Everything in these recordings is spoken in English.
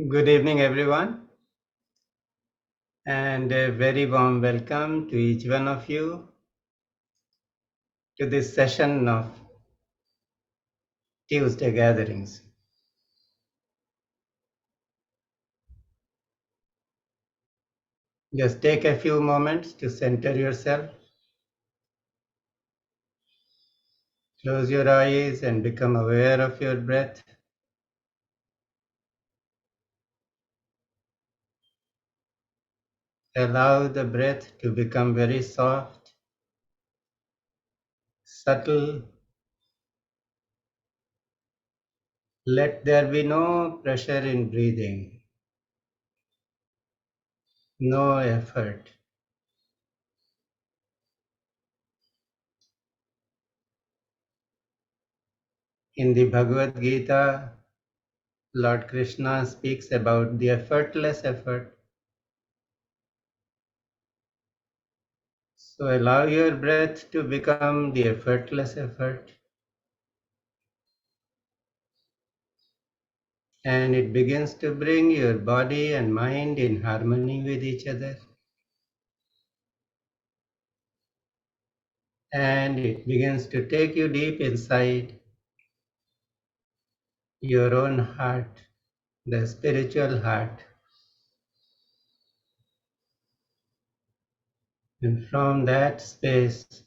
Good evening, everyone, and a very warm welcome to each one of you to this session of Tuesday gatherings. Just take a few moments to center yourself, close your eyes, and become aware of your breath. Allow the breath to become very soft, subtle. Let there be no pressure in breathing, no effort. In the Bhagavad Gita, Lord Krishna speaks about the effortless effort. So allow your breath to become the effortless effort, and it begins to bring your body and mind in harmony with each other, and it begins to take you deep inside your own heart, the spiritual heart. And from that space,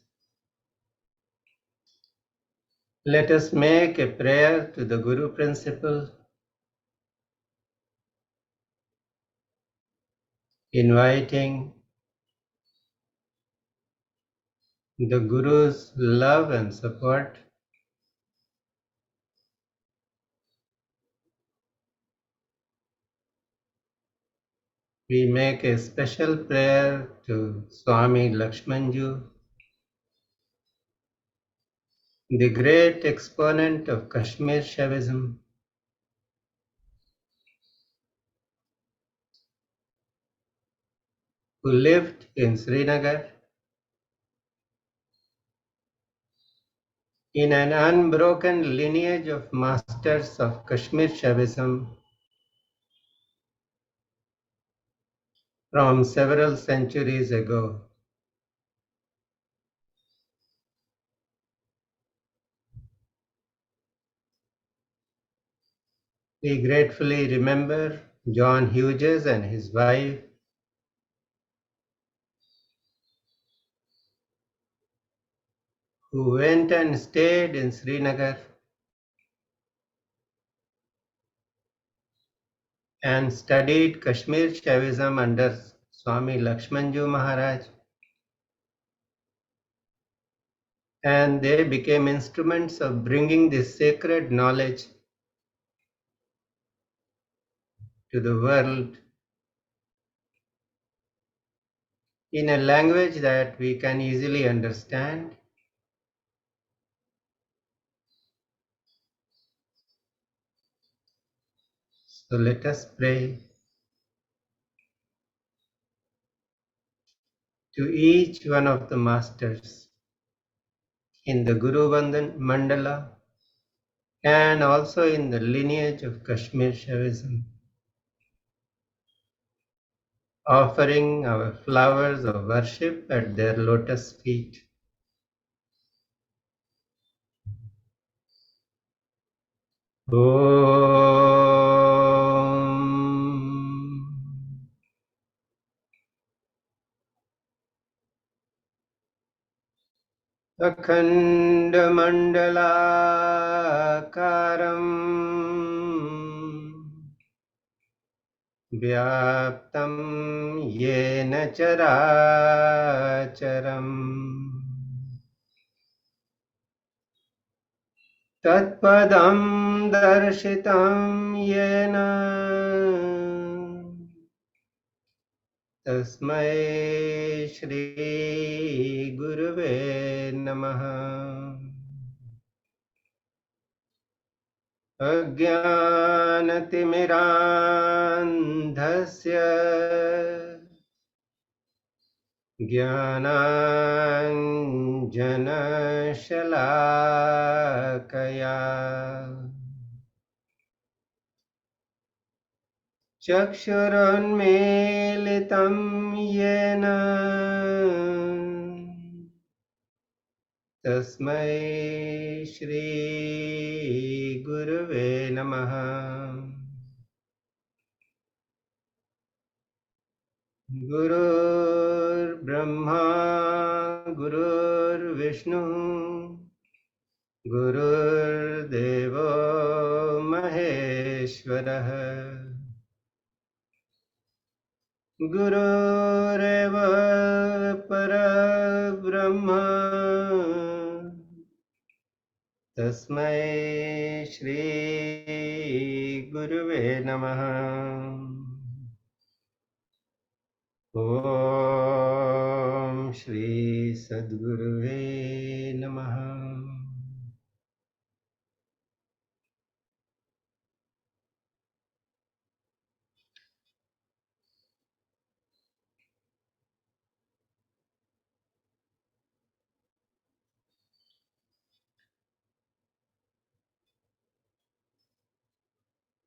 let us make a prayer to the Guru Principle, inviting the Guru's love and support. We make a special prayer to Swami Lakshmanju, the great exponent of Kashmir Shaivism, who lived in Srinagar in an unbroken lineage of masters of Kashmir Shaivism from several centuries ago. We gratefully remember John Hughes and his wife, who went and stayed in Srinagar and studied Kashmir Shaivism under Swami Lakshmanju Maharaj, and they became instruments of bringing this sacred knowledge to the world in a language that we can easily understand. So let us pray to each one of the masters in the Guru Vandan Mandala and also in the lineage of Kashmir Shavism, offering our flowers of worship at their lotus feet. Om. अखण्डमण्डलाकारम् व्याप्तं येन चराचरम् तत्पदं दर्शितं येन तस्मै श्रीगुरुवे नमः। अज्ञानतिमिरान्धस्य ज्ञानाञ्जनशलाकया चक्षुरुन्मीलितं येन तस्मै श्रीगुरुवे नमः। गुरुर्ब्रह्मा गुरुर्विष्णु गुरुर्देवो महेश्वरः गुरुरेव परब्रह्म तस्मै श्रीगुरुवे नमः। ॐ श्री सद्गुरुवे नमः।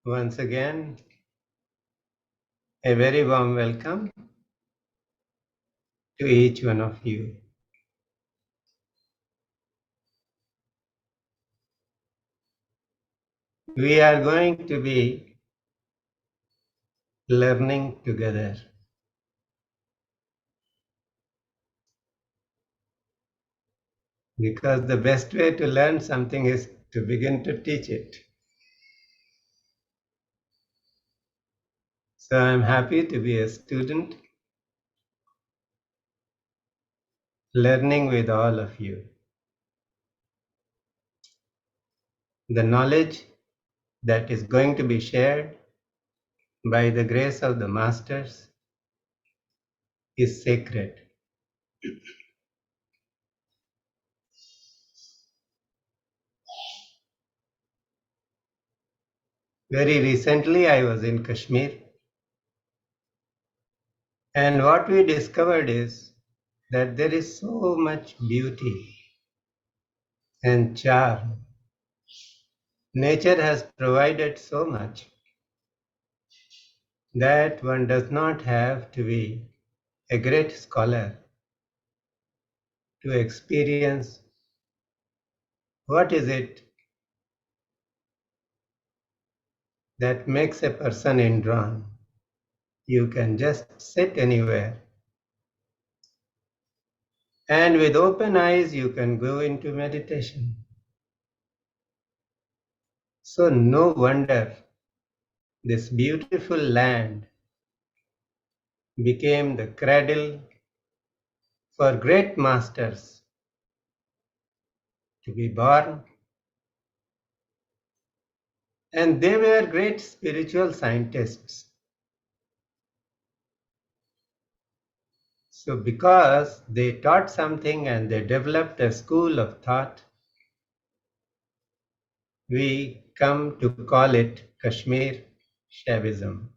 Once again, a very warm welcome to each one of you. We are going to be learning together. Because the best way to learn something is to begin to teach it. So I'm happy to be a student learning with all of you. The knowledge that is going to be shared by the grace of the Masters is sacred. Very recently I was in Kashmir, and what we discovered is that there is so much beauty and charm. Nature has provided so much that one does not have to be a great scholar to experience what is it that makes a person indrawn. You can just sit anywhere, and with open eyes you can go into meditation. So no wonder this beautiful land became the cradle for great masters to be born, and they were great spiritual scientists. So because they taught something and they developed a school of thought, we come to call it Kashmir Shaivism.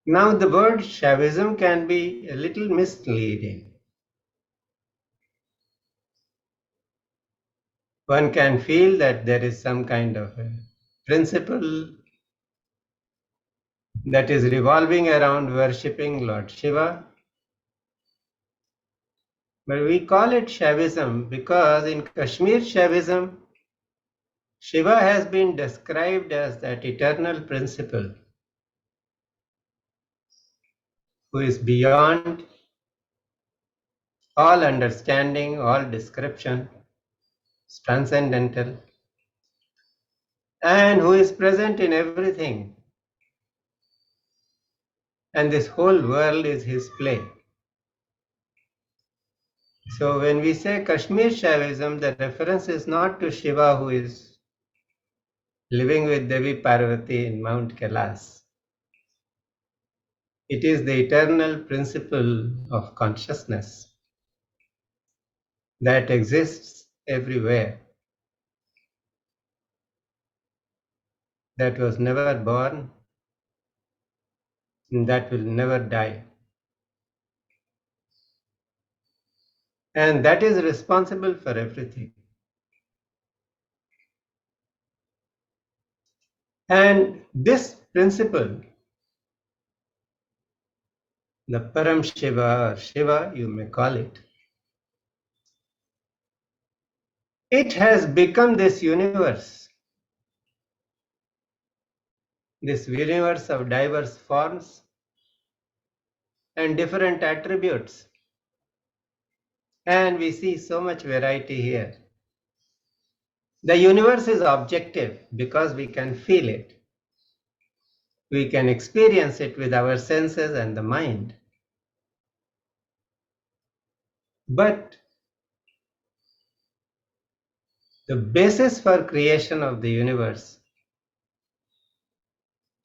Now the word Shaivism can be a little misleading. One can feel that there is some kind of a principle that is revolving around worshipping Lord Shiva. But we call it Shaivism because in Kashmir Shaivism, Shiva has been described as that eternal principle who is beyond all understanding, all description, is transcendental, and who is present in everything. And this whole world is his play. So when we say Kashmir Shaivism, the reference is not to Shiva who is living with Devi Parvati in Mount Kailas. It is the eternal principle of consciousness that exists everywhere, that was never born, and that will never die. And that is responsible for everything. And this principle, the Param Shiva or Shiva, you may call it, it has become this universe of diverse forms and different attributes. And we see so much variety here. The universe is objective because we can feel it. We can experience it with our senses and the mind. But the basis for creation of the universe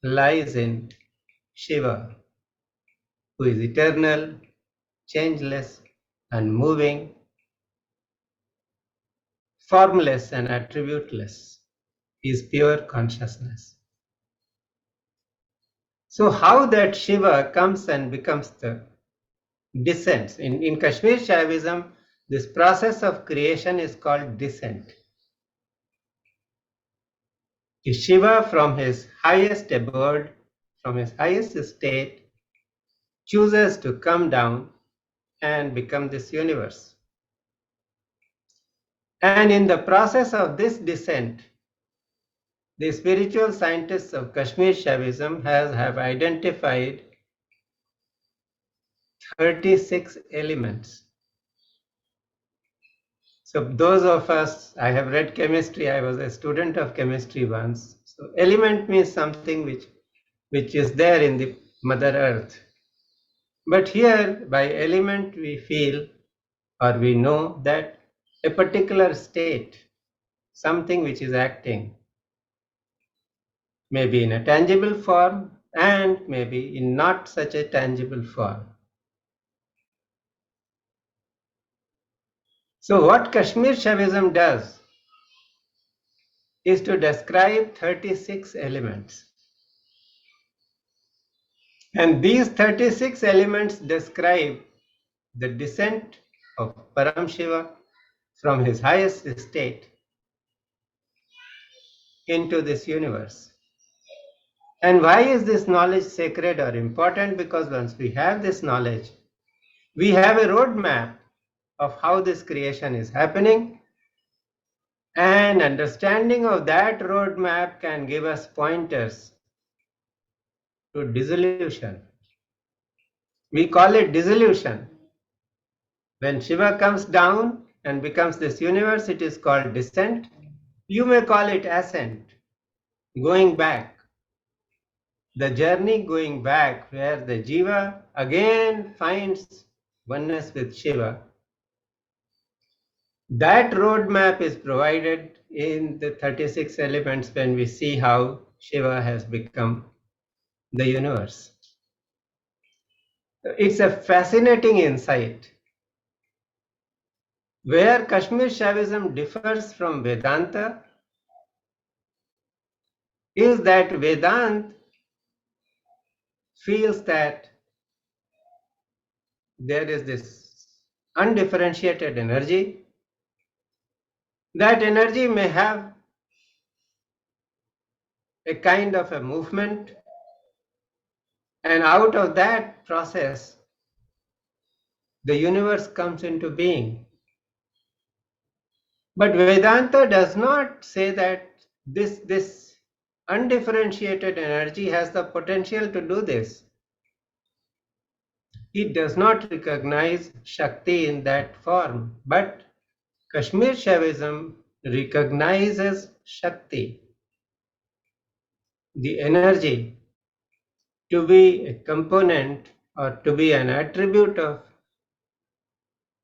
lies in Shiva, who is eternal, changeless, unmoving, formless, and attributeless. He is pure consciousness. So, how that Shiva comes and becomes the descent. In Kashmir Shaivism, this process of creation is called descent. Shiva, from his highest abode, from his highest state, chooses to come down and become this universe. And in the process of this descent, the spiritual scientists of Kashmir Shaivism have identified 36 elements. So those of us, I have read chemistry, I was a student of chemistry once. So element means something which is there in the Mother Earth. But here, by element, we feel or we know that a particular state, something which is acting, maybe in a tangible form and maybe in not such a tangible form. So what Kashmir Shavism does is to describe 36 elements. And these 36 elements describe the descent of Param Shiva from his highest state into this universe. And why is this knowledge sacred or important? Because once we have this knowledge, we have a roadmap of how this creation is happening, and understanding of that roadmap can give us pointers to dissolution. We call it dissolution. When Shiva comes down and becomes this universe, it is called descent. You may call it ascent, going back. The journey going back, where the Jiva again finds oneness with Shiva. That roadmap is provided in the 36 elements when we see how Shiva has become the universe. It's a fascinating insight. Where Kashmir Shaivism differs from Vedanta is that Vedanta feels that there is this undifferentiated energy. That energy may have a kind of a movement, and out of that process, the universe comes into being. But Vedanta does not say that this undifferentiated energy has the potential to do this. It does not recognize Shakti in that form, but Kashmir Shaivism recognizes Shakti, the energy, to be a component or to be an attribute of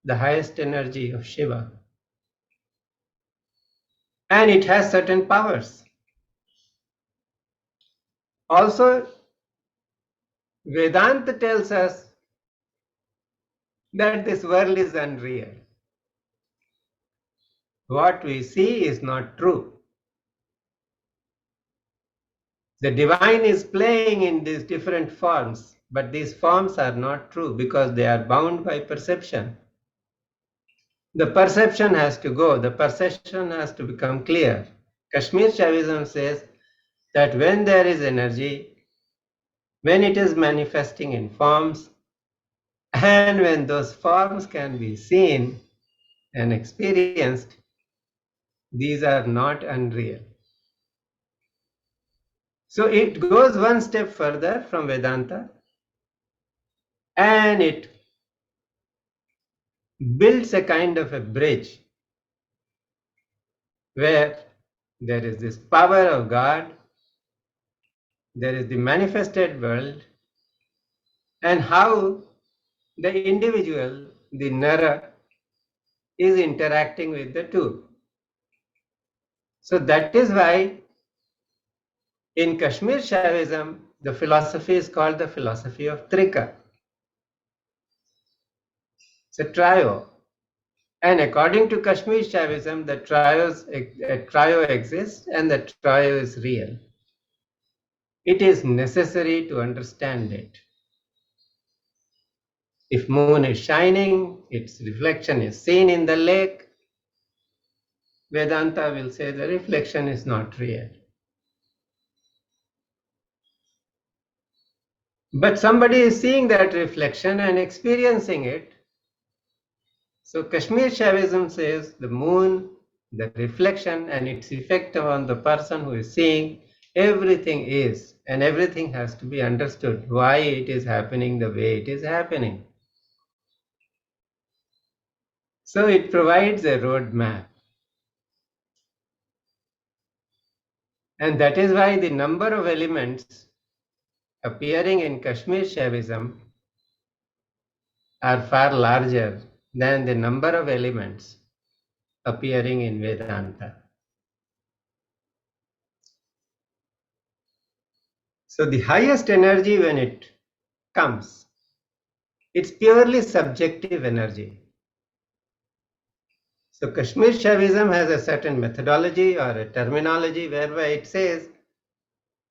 the highest energy of Shiva. And it has certain powers. Also, Vedanta tells us that this world is unreal. What we see is not true. The divine is playing in these different forms, but these forms are not true because they are bound by perception. The perception has to go, the perception has to become clear. Kashmir Shaivism says that when there is energy, when it is manifesting in forms, and when those forms can be seen and experienced, these are not unreal. So it goes one step further from Vedanta, and it builds a kind of a bridge where there is this power of God, there is the manifested world, and how the individual, the Nara, is interacting with the two. So that is why in Kashmir Shaivism, the philosophy is called the philosophy of Trika. It's a trio. And according to Kashmir Shaivism, the trio exists and the trio is real. It is necessary to understand it. If moon is shining, its reflection is seen in the lake, Vedanta will say the reflection is not real. But somebody is seeing that reflection and experiencing it. So Kashmir Shaivism says the moon, the reflection and its effect on the person who is seeing, everything is, and everything has to be understood why it is happening the way it is happening. So it provides a roadmap. And that is why the number of elements appearing in Kashmir Shaivism are far larger than the number of elements appearing in Vedanta. So the highest energy when it comes, it's purely subjective energy. So Kashmir Shaivism has a certain methodology or a terminology whereby it says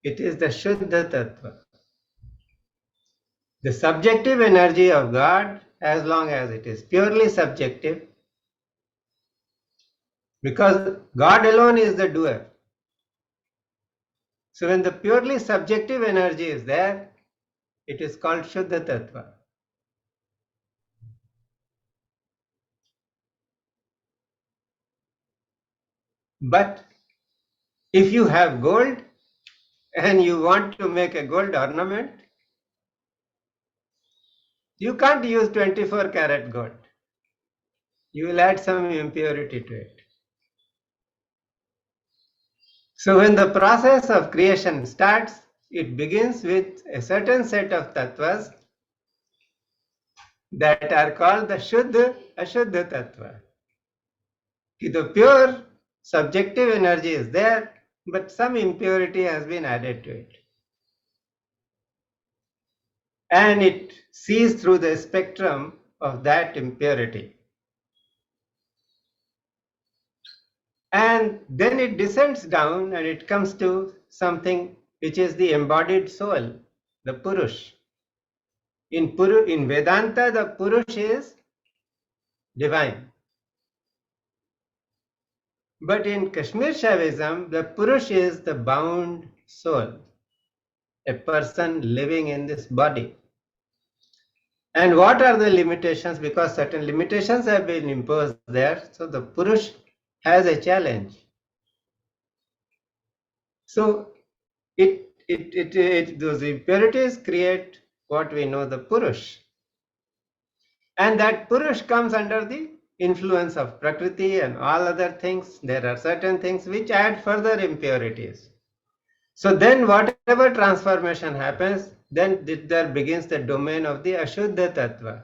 it is the Shuddha Tattva. The subjective energy of God, as long as it is purely subjective, because God alone is the doer. So when the purely subjective energy is there, it is called Shuddha Tattva. But if you have gold and you want to make a gold ornament, you can't use 24 karat gold. You will add some impurity to it. So when the process of creation starts, it begins with a certain set of tattvas that are called the Shuddha, Ashuddha Tattva. The pure subjective energy is there, but some impurity has been added to it. And it sees through the spectrum of that impurity. And then it descends down and it comes to something which is the embodied soul, the Purush. In Vedanta, the Purush is divine. But in Kashmir Shaivism, the Purush is the bound soul, a person living in this body. And what are the limitations? Because certain limitations have been imposed there, so the Purush has a challenge. So those impurities create what we know the Purush. And that Purush comes under the influence of Prakriti and all other things. There are certain things which add further impurities. So then whatever transformation happens, then there begins the domain of the Ashuddha Tattva,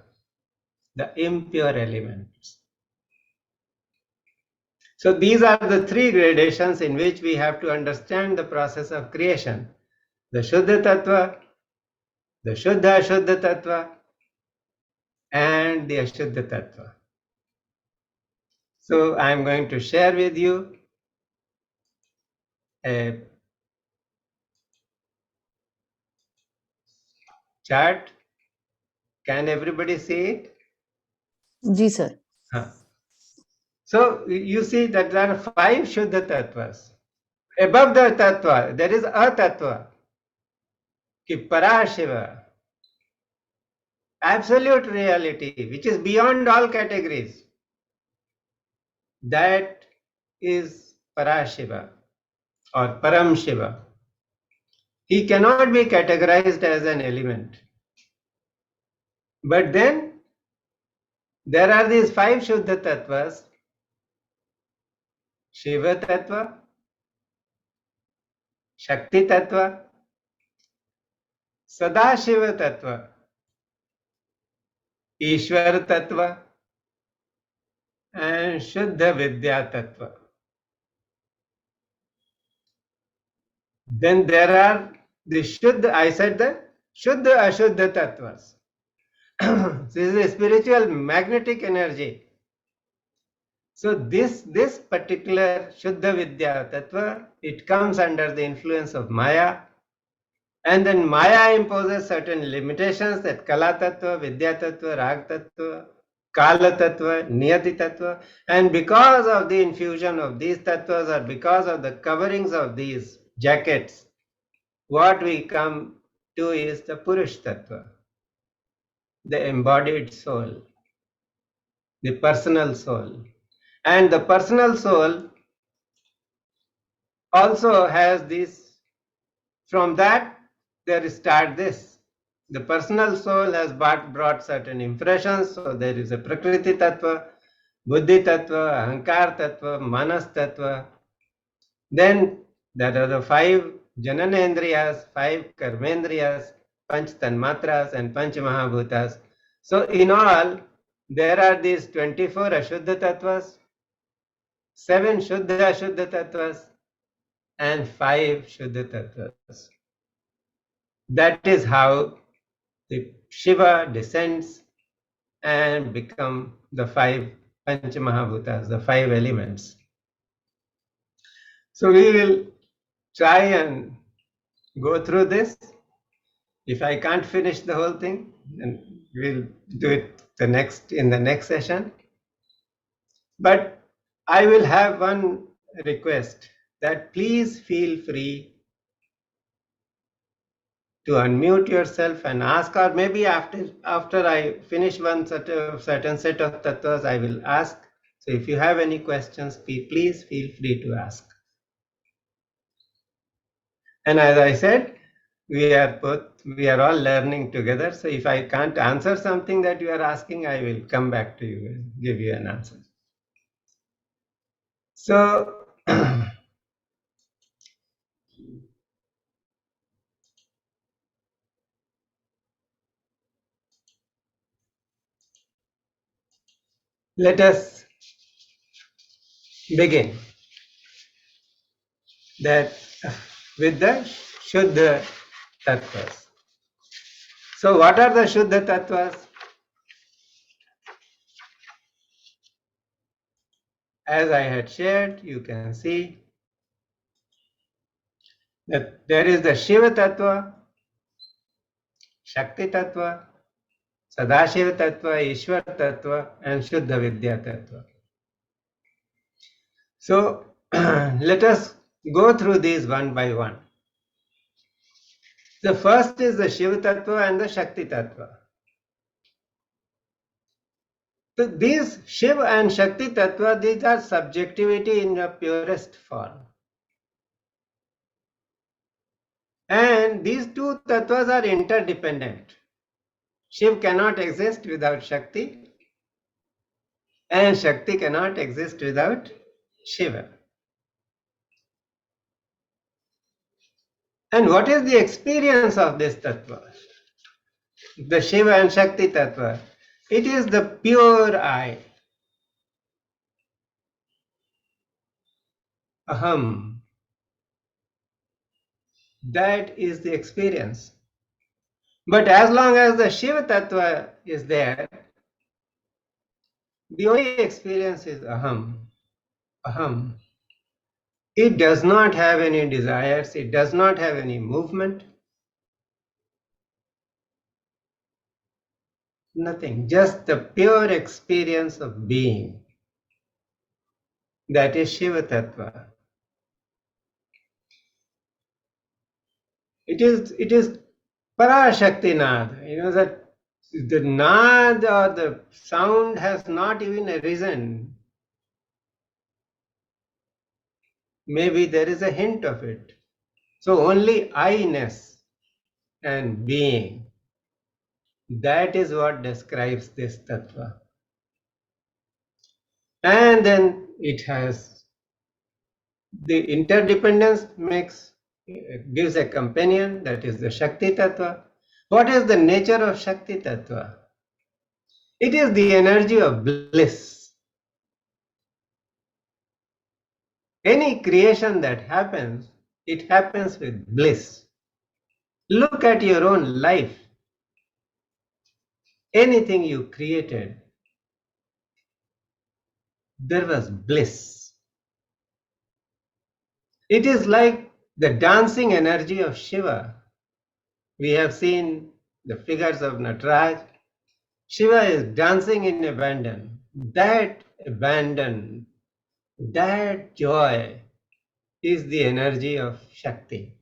the impure elements. So these are the three gradations in which we have to understand the process of creation. The Shuddha Tattva, the Shuddha Ashuddha Tattva, and the Ashuddha Tattva. So I am going to share with you a chart. Can everybody see it? Ji sir. So you see that there are 5 Shuddha Tattvas. Above the tattva, there is a tattva, ki Parashiva, absolute reality, which is beyond all categories. That is Parashiva or Param Shiva. He cannot be categorized as an element. But then there are these five Shuddha Tattvas: Shiva Tattva, Shakti Tattva, Sadashiva Tattva, Ishwar Tattva, and Shuddha Vidya Tattva. Then there are the Shuddha, I said the Shuddha Ashuddha Tattvas. This is a spiritual magnetic energy. So this particular Shuddha Vidya Tattva, it comes under the influence of Maya, and then Maya imposes certain limitations, that Kala Tattva, Vidya Tattva, Rag Tattva, Kala Tattva, Niyati Tattva, and because of the infusion of these tattvas, or because of the coverings of these jackets, what we come to is the Purush Tattva, the embodied soul, the personal soul. And the personal soul also has this, from that there start this. The personal soul has brought certain impressions, so there is a Prakriti Tattva, Buddhi Tattva, Ahankar Tattva, Manas Tattva. Then there are the five Jananendriyas, five Karmendriyas, Panch Tanmatras and Panch Mahabhutas. So in all, there are these 24 Ashuddha Tattvas, 7 Shuddha Ashuddha Tattvas, and 5 Shuddha Tattvas. That is how the Shiva descends and become the 5 Panch Mahabhutas, the 5 elements. So we will try and go through this. If I can't finish the whole thing, then we'll do it in the next session. But I will have one request, that please feel free to unmute yourself and ask, or maybe after I finish one certain set of tattvas, I will ask. So if you have any questions, please feel free to ask. And as I said, we are all learning together. So if I can't answer something that you are asking, I will come back to you and give you an answer. So let us begin that with the Shuddha Tattvas. So what are the Shuddha Tattvas? As I had shared, you can see that there is the Shiva Tattva, Shakti Tattva, Sadashiva Tattva, Ishwar Tattva, and Shuddha Vidya Tattva. So let us go through these one by one. The first is the Shiva Tattva and the Shakti Tattva. So these Shiva and Shakti Tattva, these are subjectivity in the purest form. And these two tattvas are interdependent. Shiv cannot exist without Shakti, and Shakti cannot exist without Shiva. And what is the experience of this tattva? The Shiva and Shakti tattva. It is the pure I. Aham. That is the experience. But as long as the Shiva tattva is there, the only experience is aham. Aham. It does not have any desires, it does not have any movement, nothing, just the pure experience of being. That is Shiva tattva. It is Parashakti Nad. You know that the Nad or the sound has not even arisen. Maybe there is a hint of it. So only I-ness and being. That is what describes this tattva. And then it has the interdependence gives a companion, that is the Shakti tattva. What is the nature of Shakti tattva? It is the energy of bliss. Any creation that happens, it happens with bliss. Look at your own life. Anything you created, there was bliss. It is like the dancing energy of Shiva. We have seen the figures of Nataraj. Shiva is dancing in abandon. That abandon, that joy is the energy of Shakti.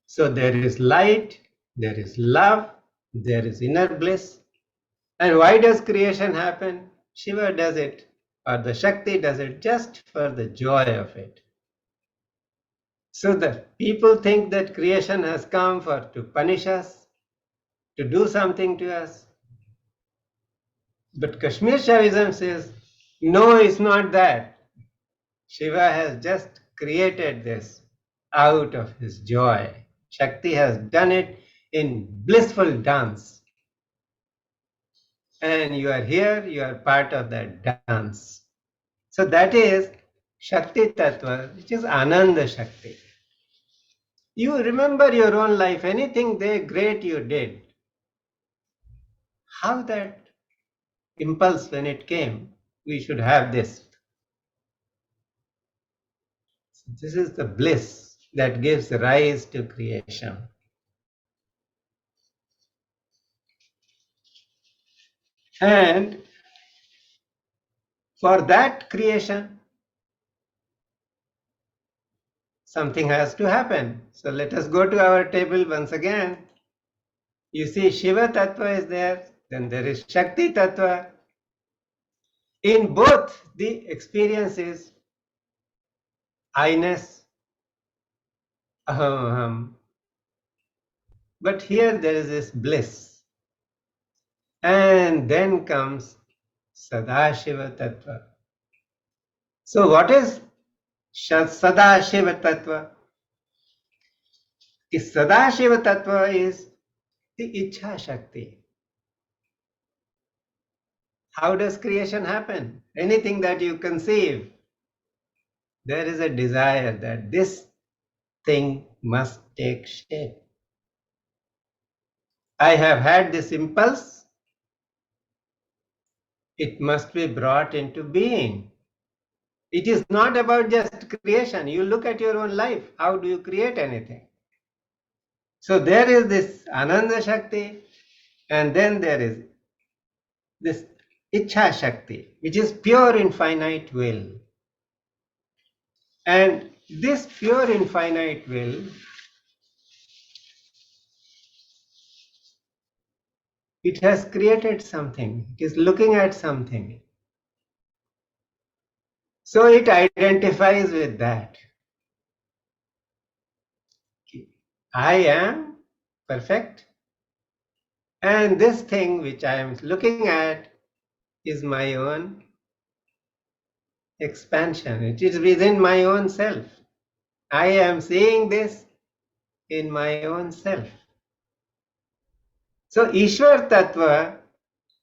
So there is light, there is love, there is inner bliss. And why does creation happen? Shiva does it, or the Shakti does it just for the joy of it. So the people think that creation has come to punish us, to do something to us. But Kashmir Shaivism says, no, it's not that. Shiva has just created this out of his joy. Shakti has done it in blissful dance. And you are here, you are part of that dance. So that is Shakti Tattva, which is Ananda Shakti. You remember your own life, anything there great you did. How that impulse when it came, we should have this. This is the bliss that gives rise to creation. And for that creation, something has to happen. So let us go to our table once again. You see, Shiva Tattva is there, then there is Shakti Tattva. In both, the experience is I-ness, aham. But here there is this bliss. And then comes Sadashiva Tattva. So what is Sadashiva Tattva? Is Sadashiva Tattva is the Ichha Shakti. How does creation happen? Anything that you conceive, there is a desire that this thing must take shape. I have had this impulse, it must be brought into being. It is not about just creation. You look at your own life. How do you create anything? So there is this Ananda Shakti, and then there is this Ichha Shakti, which is pure infinite will. And this pure infinite will, it has created something. It is looking at something. So it identifies with that. I am perfect, and this thing which I am looking at is my own expansion. It is within my own self. I am seeing this in my own self. So Ishwar Tattva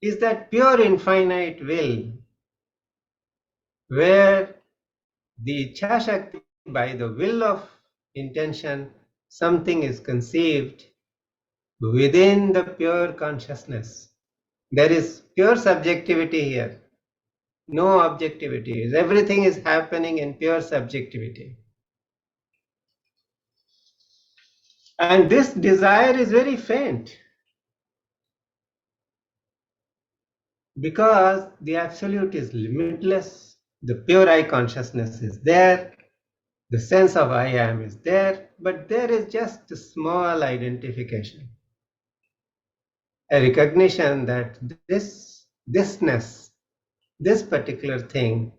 is that pure infinite will where the Ichha Shakti, by the will of intention, something is conceived within the pure consciousness. There is pure subjectivity here, no objectivity. Everything is happening in pure subjectivity. And this desire is very faint because the absolute is limitless. The pure I consciousness is there. The sense of I am is there, but there is just a small identification, a recognition that thisness, this particular thing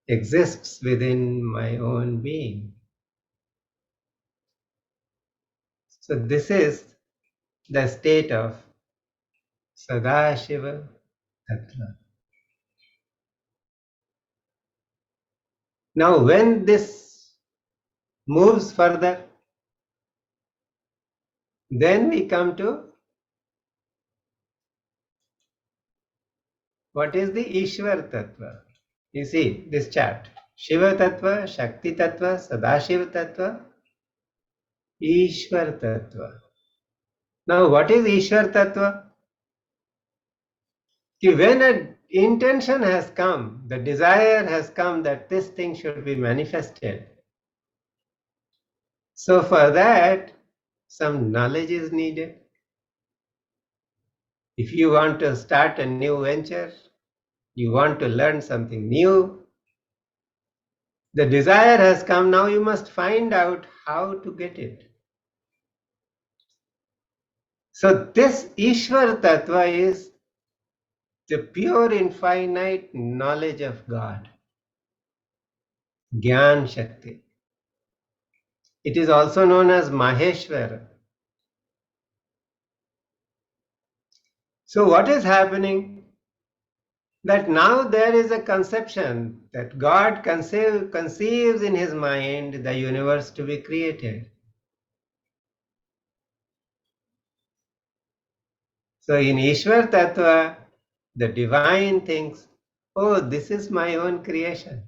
exists within my own being. So this is the state of Sadashiva Tattva. Now when this moves further, then we come to what is the Ishwar Tattva. You see this chart. Shiva Tattva, Shakti Tattva, Sadashiva Tattva, Ishwar Tattva. Now what is Ishwar Tattva? When an intention has come, the desire has come that this thing should be manifested. So for that, some knowledge is needed. If you want to start a new venture, you want to learn something new, the desire has come, now you must find out how to get it. So this Ishwar Tattva is the pure infinite knowledge of God, Gyan Shakti. It is also known as Maheshwara. So what is happening? That now there is a conception that God conceives in his mind the universe to be created. So in Ishwar Tattva, the divine thinks, oh, this is my own creation.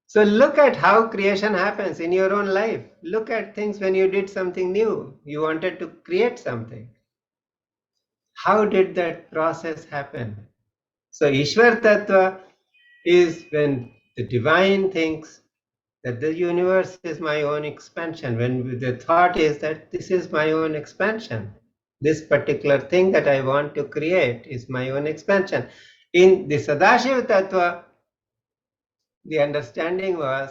So look at how creation happens in your own life. Look at things when you did something new. You wanted to create something. How did that process happen? So Ishwar Tattva is when the divine thinks that the universe is my own expansion. When the thought is that this is my own expansion. This particular thing that I want to create is my own expansion. In the Sadashiva Tattva, the understanding was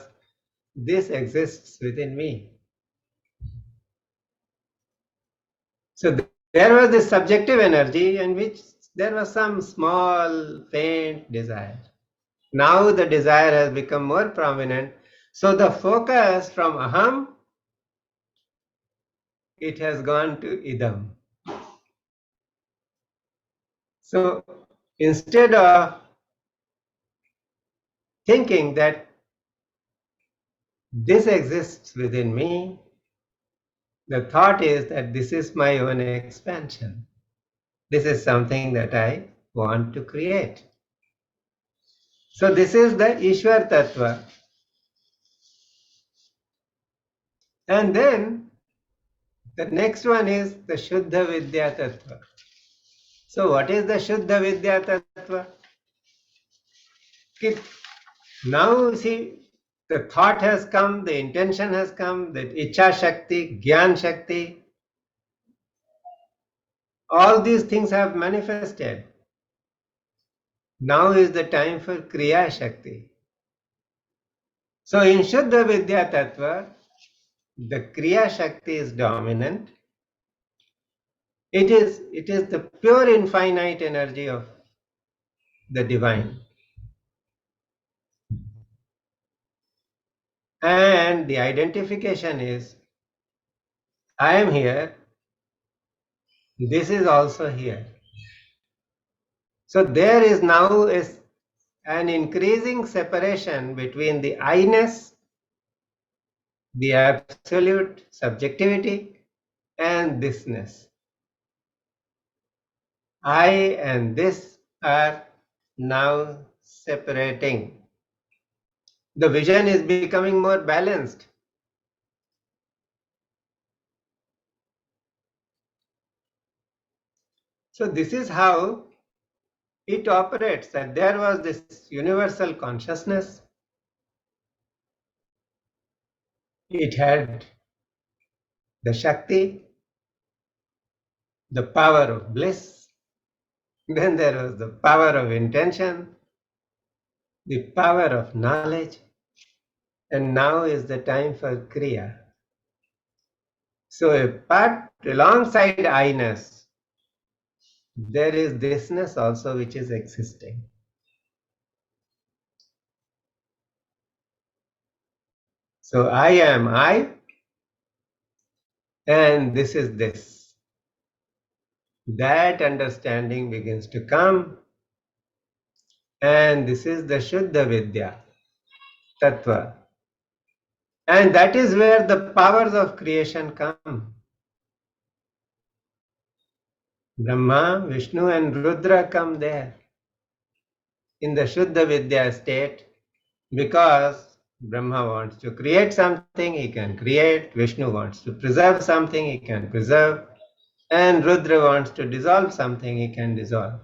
this exists within me. So there was this subjective energy in which there was some small, faint desire. Now the desire has become more prominent. So the focus from aham, it has gone to idam. So instead of thinking that this exists within me, the thought is that this is my own expansion. This is something that I want to create. So this is the Ishwar Tattva. And then the next one is the Shuddha Vidya Tattva. So what is the Shuddha Vidya Tattva? Now see, the thought has come, the intention has come, the Icha Shakti, Gyan Shakti, all these things have manifested. Now is the time for Kriya Shakti. So in Shuddha Vidya Tattva, the Kriya Shakti is dominant. It is the pure infinite energy of the divine. And the identification is, I am here, this is also here. So there is now an increasing separation between the I-ness, the absolute subjectivity, and thisness. I and this are now separating. The vision is becoming more balanced. So this is how it operates, that there was this universal consciousness. It had the Shakti, the power of bliss. Then there was the power of intention, the power of knowledge. and now is the time for Kriya. So apart, alongside I-ness, there is thisness also which is existing. So I am I, and this is this. That understanding begins to come, and this is the Shuddha Vidya, Tattva. And that is where the powers of creation come. Brahma, Vishnu and Rudra come there in the Shuddha Vidya state, because Brahma wants to create something, he can create. Vishnu wants to preserve something, he can preserve. And Rudra wants to dissolve something, he can dissolve.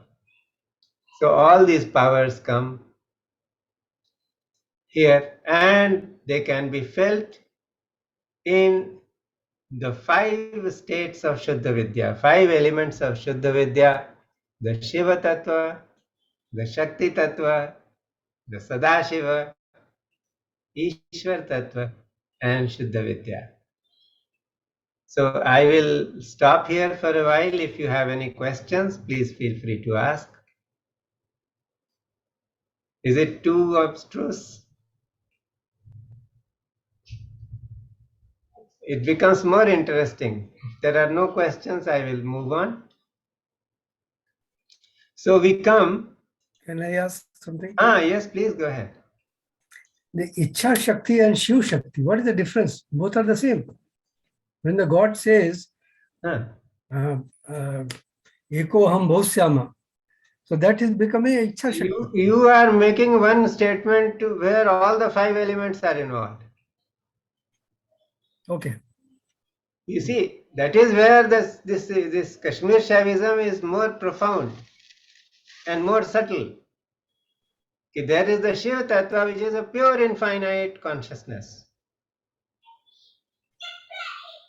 So all these powers come here, and they can be felt in the 5 states of Shuddha Vidya, 5 elements of Shuddha Vidya: the Shiva Tattva, the Shakti Tattva, the Sadashiva, Ishwar Tattva, and Shuddha Vidya. So I will stop here for a while. If you have any questions, please feel free to ask. Is it too abstruse? It becomes more interesting. If there are no questions, I will move on. So we come. Can I ask something? Yes, please go ahead. The Ichha Shakti and Shiv Shakti, what is the difference? Both are the same. When the God says, Eko Ham Bhausyama, so that is becoming Ichha Shakti. You are making one statement where all the 5 elements are involved. Okay. You see, that is where this Kashmir Shaivism is more profound and more subtle. There is the Shiva Tattva, which is a pure infinite consciousness.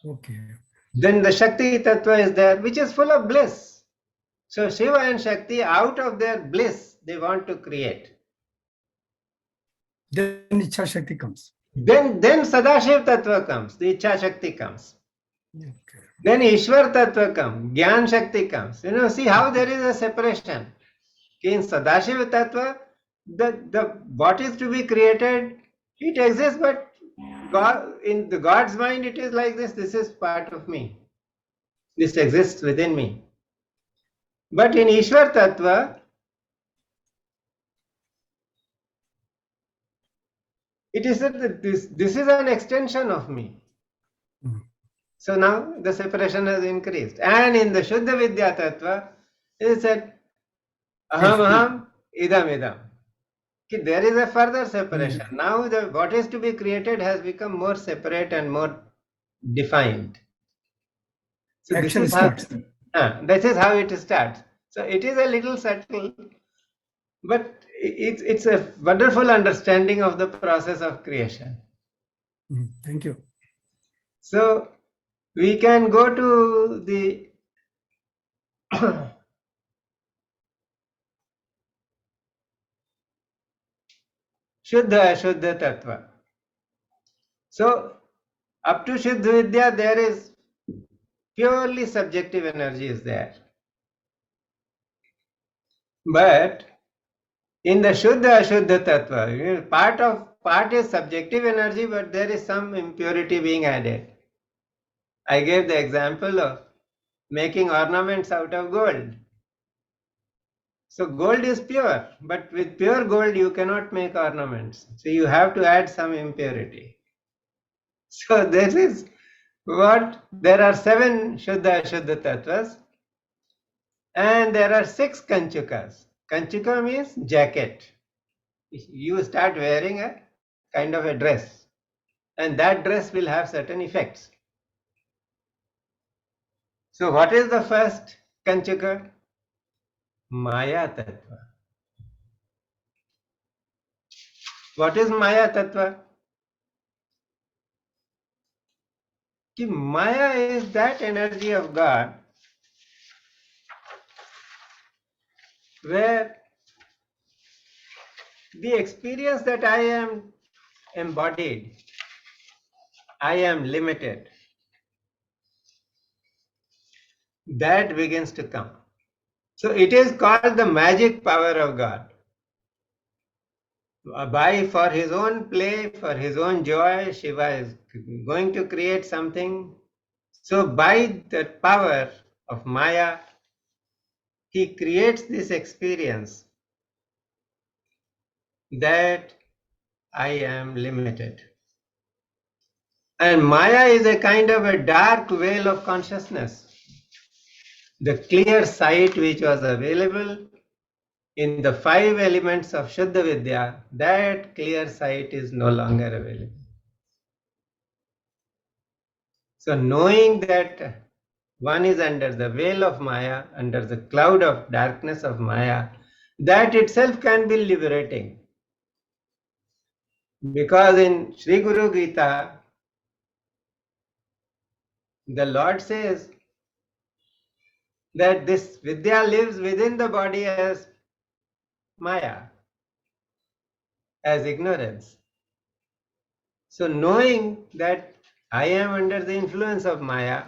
Okay. Then the Shakti Tattva is there, which is full of bliss. So Shiva and Shakti, out of their bliss, they want to create. Then Ichha Shakti comes. Then Sadashiv Tattva comes, the Ichha Shakti comes. Okay. Then Ishwar Tattva comes, Gyan Shakti comes. See how there is a separation. In Sadashiva Tattva, the what is to be created, it exists, but God, in the God's mind, it is like this is part of me. This exists within me. But in Ishwar Tattva, it is that this is an extension of me. So now the separation has increased. And in the Shuddha Vidya Tattva, it is said, Aham, idam. There is a further separation. Now what is to be created has become more separate and more defined. So Action starts. This is how it starts. So it is a little subtle, but it's a wonderful understanding of the process of creation. Thank you. So we can go to the Shuddha Ashuddha Tattva. So up to Shuddha Vidya, there is purely subjective energy is there. But in the Shuddha Ashuddha Tattva, part is subjective energy, but there is some impurity being added. I gave the example of making ornaments out of gold. So gold is pure, but with pure gold you cannot make ornaments. So you have to add some impurity. So this is what, there are 7 Shuddha Ashuddha Tattvas, and there are 6 Kanchukas. Kanchuka means jacket. You start wearing a kind of a dress, and that dress will have certain effects. So what is the first Kanchuka? Maya Tattva. What is Maya Tattva? Maya is that energy of God where the experience that I am embodied, I am limited, that begins to come. So it is called the magic power of God. For his own play, for his own joy, Shiva is going to create something. So by the power of Maya, he creates this experience that I am limited. And Maya is a kind of a dark veil of consciousness. The clear sight which was available in the 5 elements of Shuddha Vidya, that clear sight is no longer available. So knowing that one is under the veil of Maya, under the cloud of darkness of Maya, that itself can be liberating. Because in Sri Guru Gita, the Lord says that this Vidya lives within the body as Maya, as ignorance. So knowing that I am under the influence of Maya,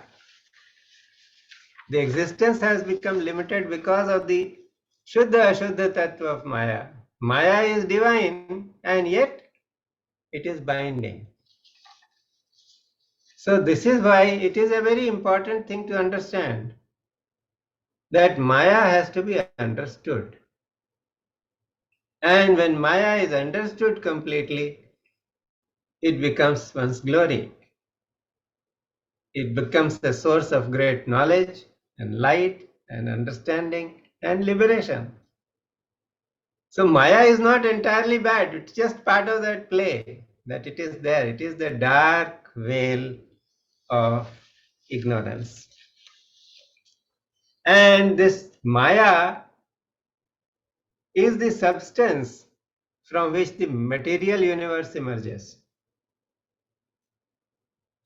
the existence has become limited because of the Shuddha Ashuddha Tattva of Maya. Maya is divine and yet it is binding. So this is why it is a very important thing to understand that Maya has to be understood. And when Maya is understood completely, it becomes one's glory. It becomes the source of great knowledge and light and understanding and liberation. So Maya is not entirely bad, it's just part of that play, that it is there. It is the dark veil of ignorance. And this Maya is the substance from which the material universe emerges.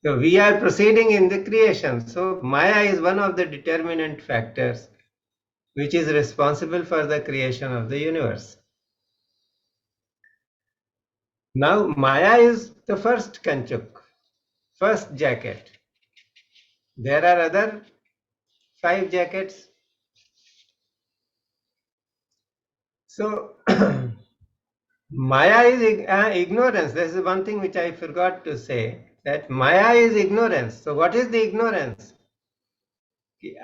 So we are proceeding in the creation. So Maya is one of the determinant factors which is responsible for the creation of the universe. Now Maya is the first kanchuk, first jacket. There are other 5 jackets. So Maya is ignorance. This is one thing which I forgot to say, that Maya is ignorance. So what is the ignorance?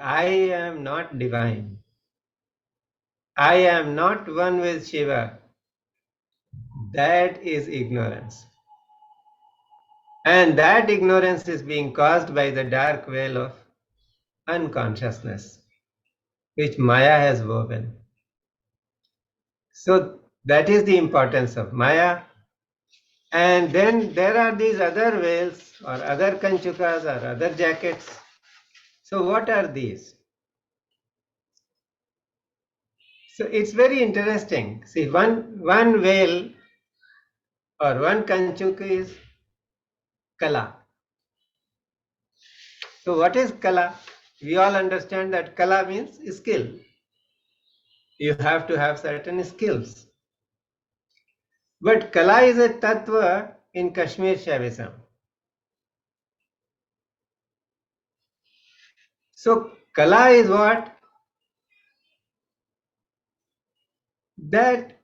I am not divine. I am not one with Shiva. That is ignorance. And that ignorance is being caused by the dark veil of unconsciousness, which Maya has woven. So that is the importance of Maya. And then there are these other veils or other kanchukas or other jackets. So what are these? So it's very interesting. See, one veil or one kanchuk is kala. So what is kala? We all understand that kala means skill. You have to have certain skills. But kala is a tattva in Kashmir Shaivism. So kala is what? That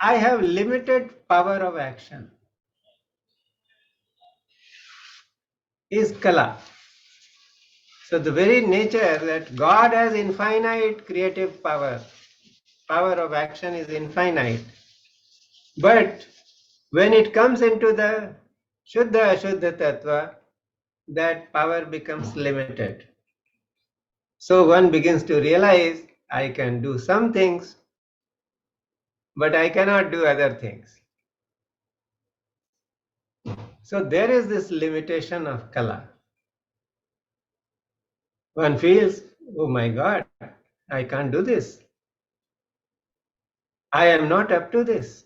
I have limited power of action. Is kala. So the very nature that God has infinite creative power, power of action is infinite. But when it comes into the Shuddha Ashuddha Tattva, that power becomes limited. So one begins to realize I can do some things, but I cannot do other things. So there is this limitation of kala. One feels, oh my God, I can't do this. I am not up to this.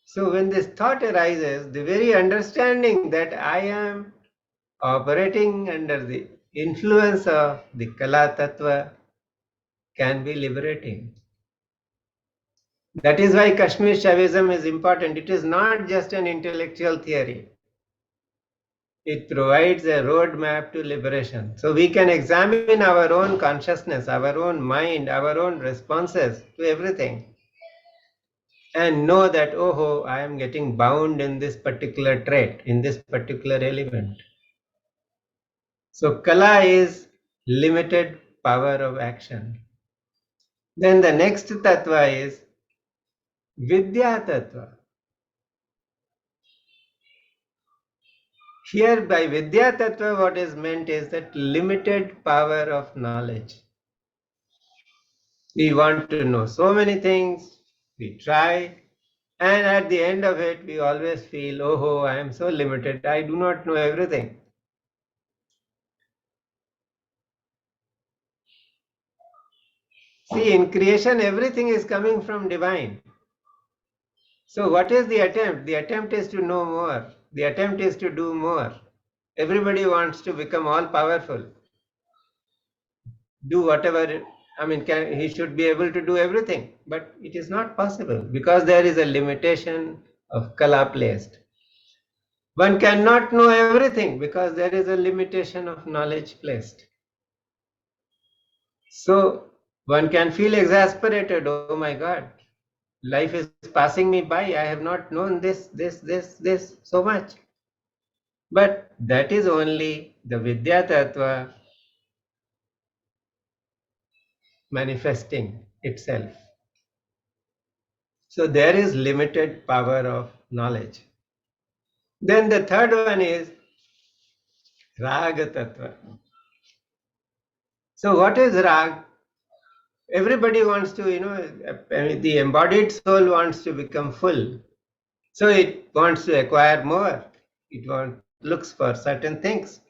So when this thought arises, the very understanding that I am operating under the influence of the Kala Tattva can be liberating. That is why Kashmir Shaivism is important. It is not just an intellectual theory. It provides a roadmap to liberation. So we can examine our own consciousness, our own mind, our own responses to everything, and know that, oh, I am getting bound in this particular trait, in this particular element. So Kala is limited power of action. Then the next tattva is Vidya tattva. Here by Vidya tattva what is meant is that limited power of knowledge. We want to know so many things, we try, and at the end of it we always feel, oh, I am so limited, I do not know everything. See, in creation everything is coming from divine. So what is the attempt? The attempt is to know more. The attempt is to do more. Everybody wants to become all powerful. Do whatever, he should be able to do everything. But it is not possible because there is a limitation of Kala placed. One cannot know everything because there is a limitation of knowledge placed. So one can feel exasperated. Oh my God, life is passing me by. I have not known this so much. But that is only the Vidya Tattva manifesting itself. So there is limited power of knowledge. Then the third one is Raga Tattva. So what is Rag? Everybody wants to, the embodied soul wants to become full. So it wants to acquire more. It looks for certain things.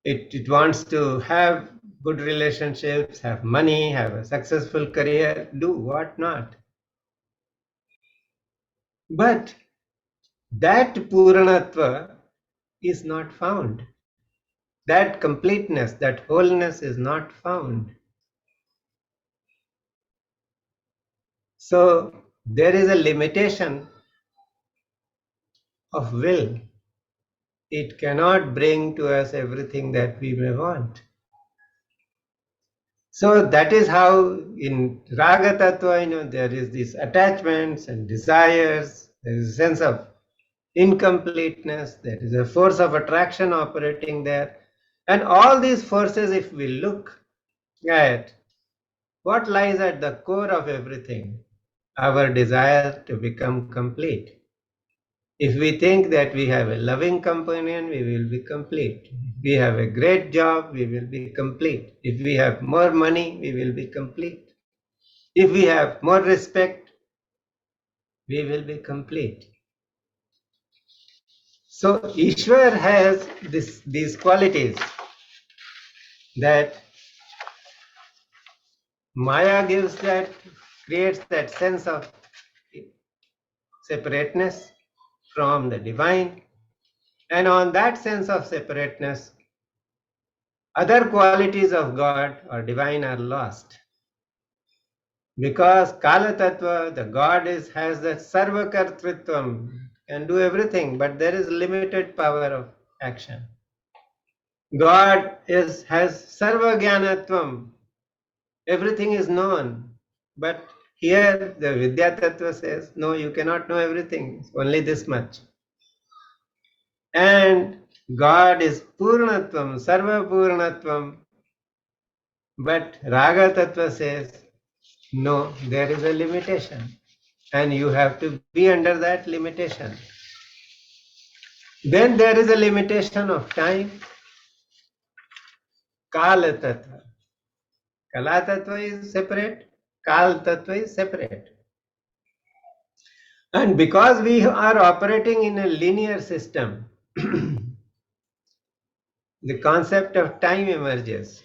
It wants to have good relationships, have money, have a successful career, do what not. But that Puranatva is not found. That completeness, that wholeness is not found. So there is a limitation of will. It cannot bring to us everything that we may want. So that is how in Raga Tattva, there is these attachments and desires, there is a sense of incompleteness, there is a force of attraction operating there. And all these forces, if we look at what lies at the core of everything, our desire to become complete. If we think that we have a loving companion, we will be complete. If we have a great job, we will be complete. If we have more money, we will be complete. If we have more respect, we will be complete. So Ishwar has these qualities that Maya creates that sense of separateness from the divine. And on that sense of separateness, other qualities of God or divine are lost. Because Kala Tattva, the God has the Sarvakartritvam, can do everything, but there is limited power of action. God has Sarvagyanatvam, everything is known, but here the Vidya Tattva says, no, you cannot know everything, only this much. And God is Purnatvam, Sarva Purnatvam, but Raga Tattva says, no, there is a limitation and you have to be under that limitation. Then there is a limitation of time. Kala Tattva. Kala Tattva is separate, Kal Tattva is separate. And because we are operating in a linear system, the concept of time emerges.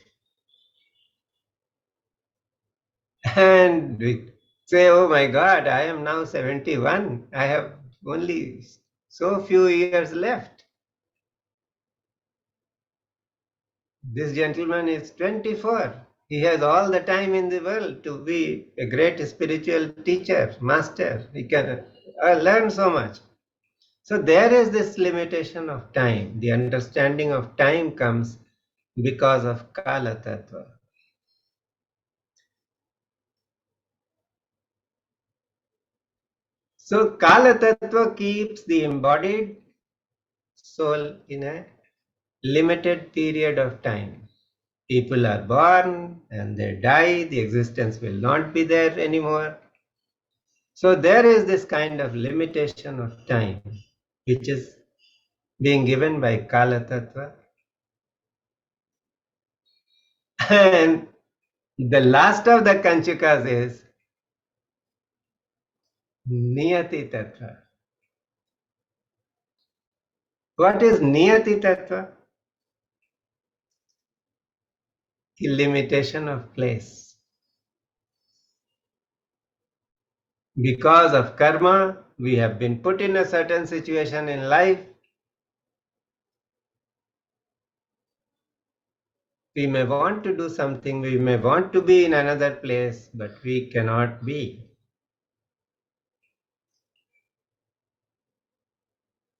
And we say, oh my God, I am now 71. I have only so few years left. This gentleman is 24. He has all the time in the world to be a great spiritual teacher, master. He can learn so much. So there is this limitation of time. The understanding of time comes because of Kala Tattva. So Kala Tattva keeps the embodied soul in a limited period of time. People are born and they die, the existence will not be there anymore. So there is this kind of limitation of time which is being given by Kala Tattva. And the last of the Kanchukas is Niyati Tattva. What is Niyati Tattva? The limitation of place. Because of karma, we have been put in a certain situation in life. We may want to do something, we may want to be in another place, but we cannot be.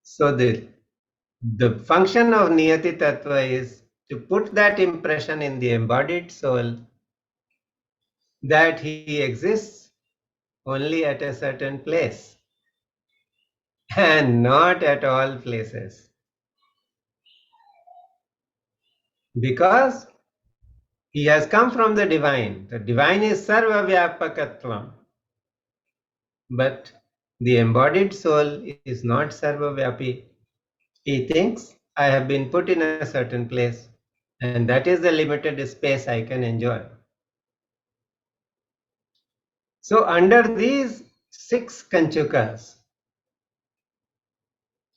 So the function of Niyati Tattva is to put that impression in the embodied soul that he exists only at a certain place and not at all places. Because he has come from the divine. The divine is Sarva Vyapakatvam. But the embodied soul is not Sarva Vyapi. He thinks, I have been put in a certain place, and that is the limited space I can enjoy. So under these 6 Kanchukas,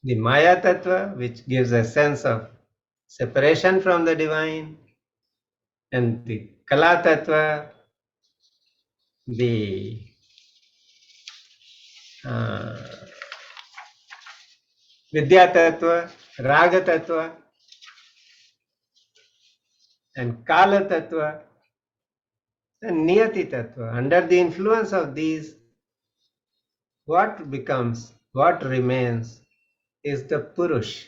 the Maya Tattva, which gives a sense of separation from the divine, and the Kala Tattva, the Vidya Tattva, Raga Tattva, and Kala Tattva, and Niyati Tattva. Under the influence of these, what becomes, what remains is the Purush.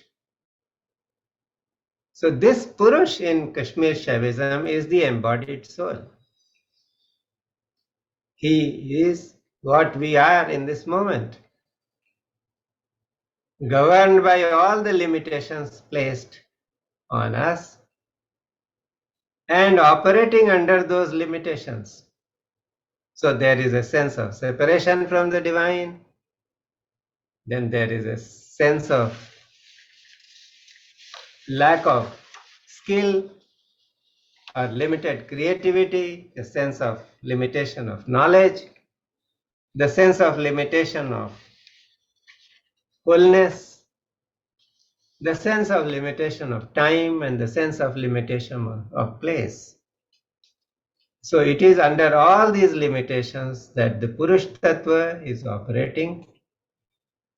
So this Purush in Kashmir Shaivism is the embodied soul. He is what we are in this moment, governed by all the limitations placed on us and operating under those limitations. So there is a sense of separation from the divine, then there is a sense of lack of skill or limited creativity, a sense of limitation of knowledge, the sense of limitation of fullness, the sense of limitation of time, and the sense of limitation of place. So it is under all these limitations that the Purush Tattva is operating.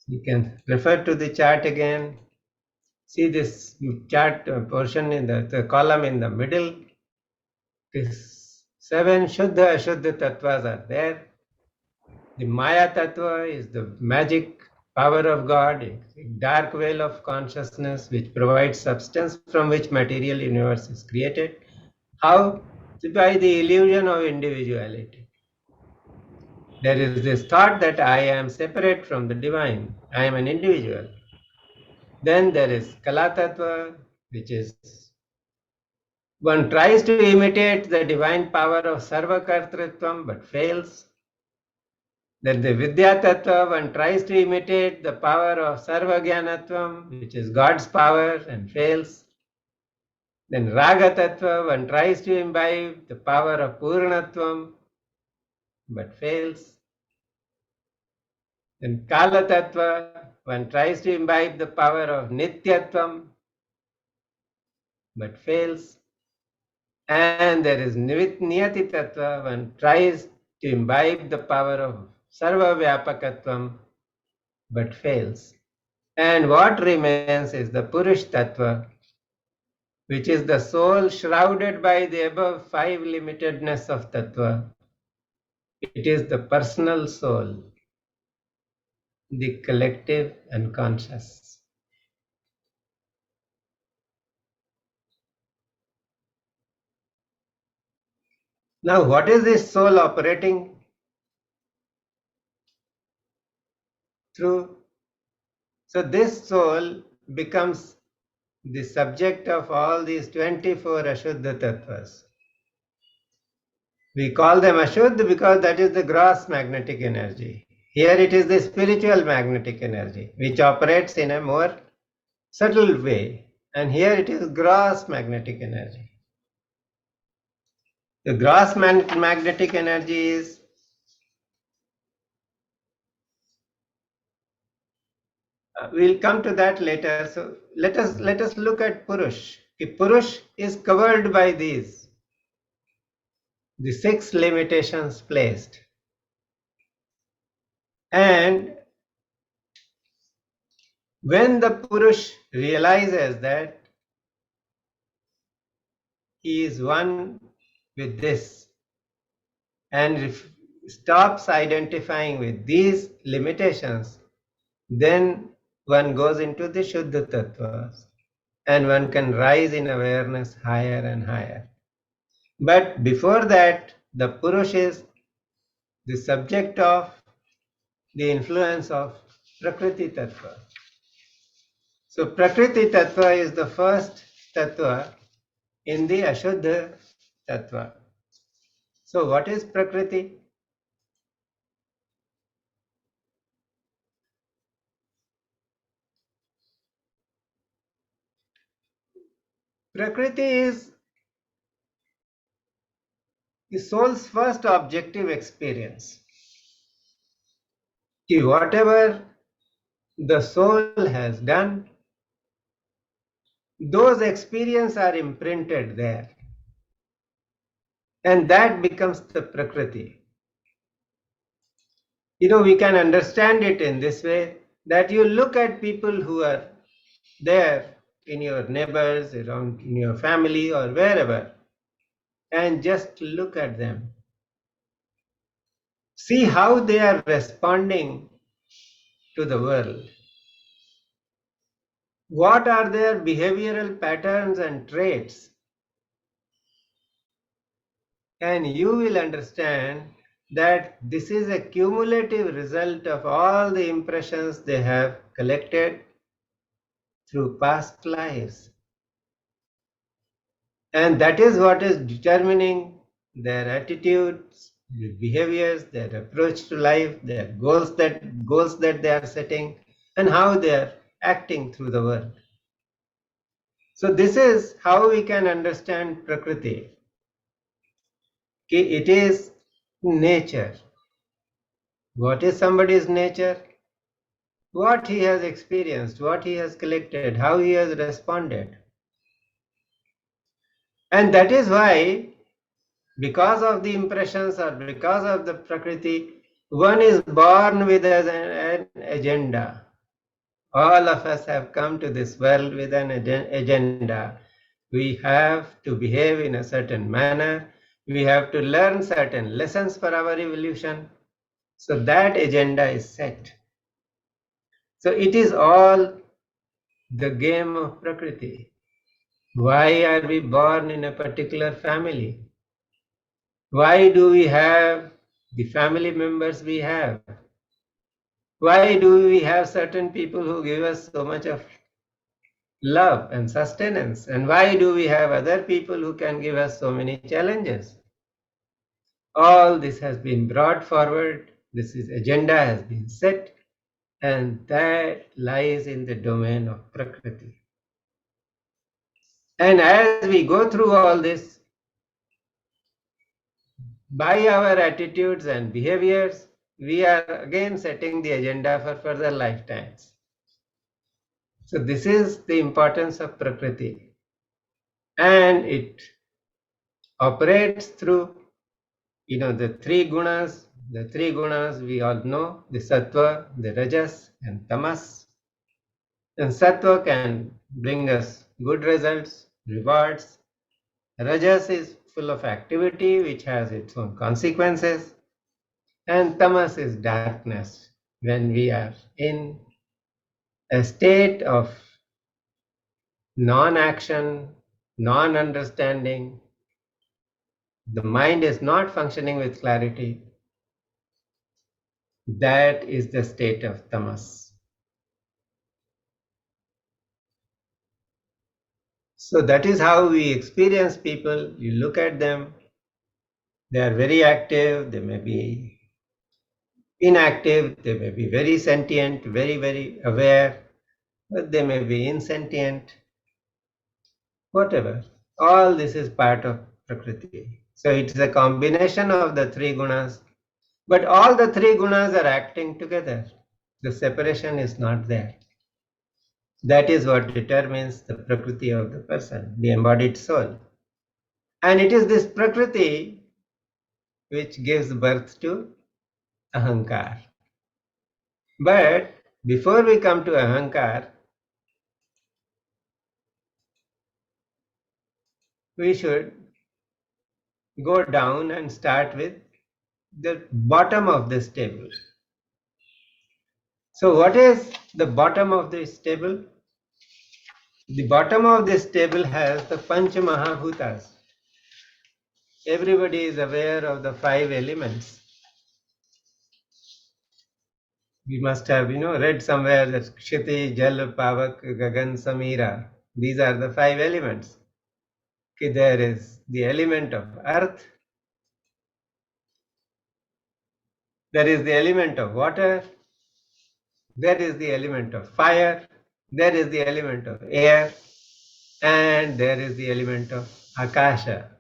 You can refer to the chart again. See this chart portion in the column in the middle. These 7 Shuddha Ashuddha Tattvas are there. The Maya Tattva is the magic power of God, a dark veil of consciousness which provides substance from which material universe is created. How? By the illusion of individuality. There is this thought that I am separate from the divine. I am an individual. Then there is Kala Tattva, which is one tries to imitate the divine power of Sarva Kartritvam but fails. Then the Vidya Tattva, one tries to imitate the power of Sarva Jnanatvam, which is God's power, and fails. Then Raga Tattva, one tries to imbibe the power of Purnatvam, but fails. Then Kala Tattva, one tries to imbibe the power of Nityatvam, but fails. And there is Niyati Tattva, one tries to imbibe the power of Sarva Vyapakatvam, but fails. And what remains is the Purush Tattva, which is the soul shrouded by the above five limitedness of Tattva. It is the personal soul, the collective and conscious. Now, what is this soul operating through? So this soul becomes the subject of all these 24 Ashuddha Tattvas. We call them Ashuddha because that is the gross magnetic energy. Here it is the spiritual magnetic energy which operates in a more subtle way, and here it is gross magnetic energy. The gross magnetic energy is we'll come to that later. So let us look at Purush. Purush is covered by these, the six limitations placed. And when the Purush realizes that he is one with this and stops identifying with these limitations, then one goes into the Shuddha Tattvas and one can rise in awareness higher and higher. But before that, the Purush is the subject of the influence of Prakriti Tattva. So Prakriti Tattva is the first Tattva in the Ashuddha Tattva. So what is Prakriti? Prakriti is the soul's first objective experience. Whatever the soul has done, those experiences are imprinted there. And that becomes the Prakriti. We can understand it in this way, that you look at people who are there in your neighbors, around in your family or wherever, and just look at them. See how they are responding to the world. What are their behavioral patterns and traits? And you will understand that this is a cumulative result of all the impressions they have collected through past lives. And that is what is determining their attitudes, their behaviors, their approach to life, their goals that they are setting, and how they are acting through the world. So this is how we can understand Prakriti. It is nature. What is somebody's nature? What he has experienced, what he has collected, how he has responded. And that is why, because of the impressions or because of the Prakriti, one is born with an agenda. All of us have come to this world with an agenda. We have to behave in a certain manner. We have to learn certain lessons for our evolution. So that agenda is set. So it is all the game of Prakriti. Why are we born in a particular family? Why do we have the family members we have? Why do we have certain people who give us so much of love and sustenance? And why do we have other people who can give us so many challenges? All this has been brought forward. This agenda has been set, and that lies in the domain of Prakriti. And as we go through all this, by our attitudes and behaviors, we are again setting the agenda for further lifetimes. So this is the importance of Prakriti. And it operates through, the three gunas. The three gunas we all know, the Sattva, the Rajas and Tamas. And Sattva can bring us good results. rewards. Rajas is full of activity which has its own consequences. And tamas is darkness, when we are in a state of non-action, non-understanding, the mind is not functioning with clarity. That is the state of tamas. So that is how we experience people. You look at them, they are very active, they may be inactive, they may be very sentient, very, very aware, but they may be insentient, whatever. All this is part of Prakriti. So it's a combination of the three gunas, but all the three gunas are acting together. The separation is not there. That is what determines the Prakriti of the person, the embodied soul. And it is this Prakriti which gives birth to Ahankar. But before we come to Ahankar, we should go down and start with the bottom of this table. So what is the bottom of this table? The bottom of this table has the Panch Mahabhutas. Everybody is aware of the five elements. We must have, read somewhere that Kshiti, Jal, Pavak, Gagan, Samira. These are the five elements. Okay, there is the element of earth, there is the element of water, there is the element of fire, there is the element of air, and there is the element of Akasha,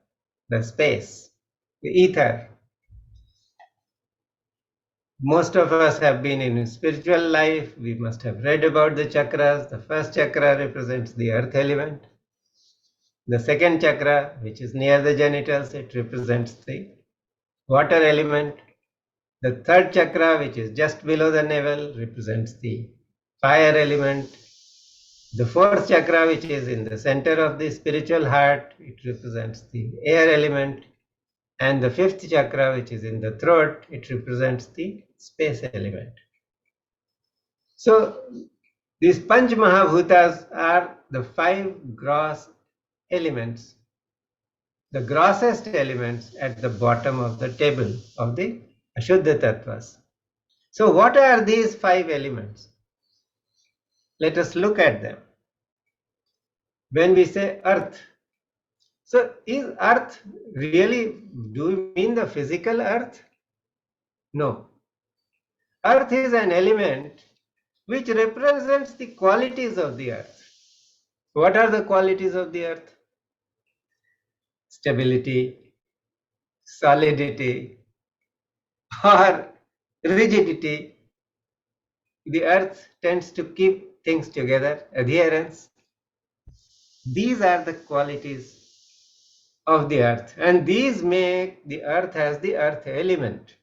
the space, the ether. Most of us have been in spiritual life. We must have read about the chakras. The first chakra represents the earth element. The second chakra, which is near the genitals, it represents the water element. The third chakra, which is just below the navel, represents the fire element. The fourth chakra, which is in the center of the spiritual heart, it represents the air element. And the fifth chakra, which is in the throat, it represents the space element. So these Panch Mahabhutas are the five gross elements, the grossest elements at the bottom of the table of the Ashuddha Tattvas. So what are these five elements? Let us look at them. When we say earth, so is earth really, do we mean the physical earth? No. Earth is an element which represents the qualities of the earth. What are the qualities of the earth? Stability, solidity, or rigidity. The earth tends to keep things together, adherence. These are the qualities of the earth, and these make the earth as the earth element.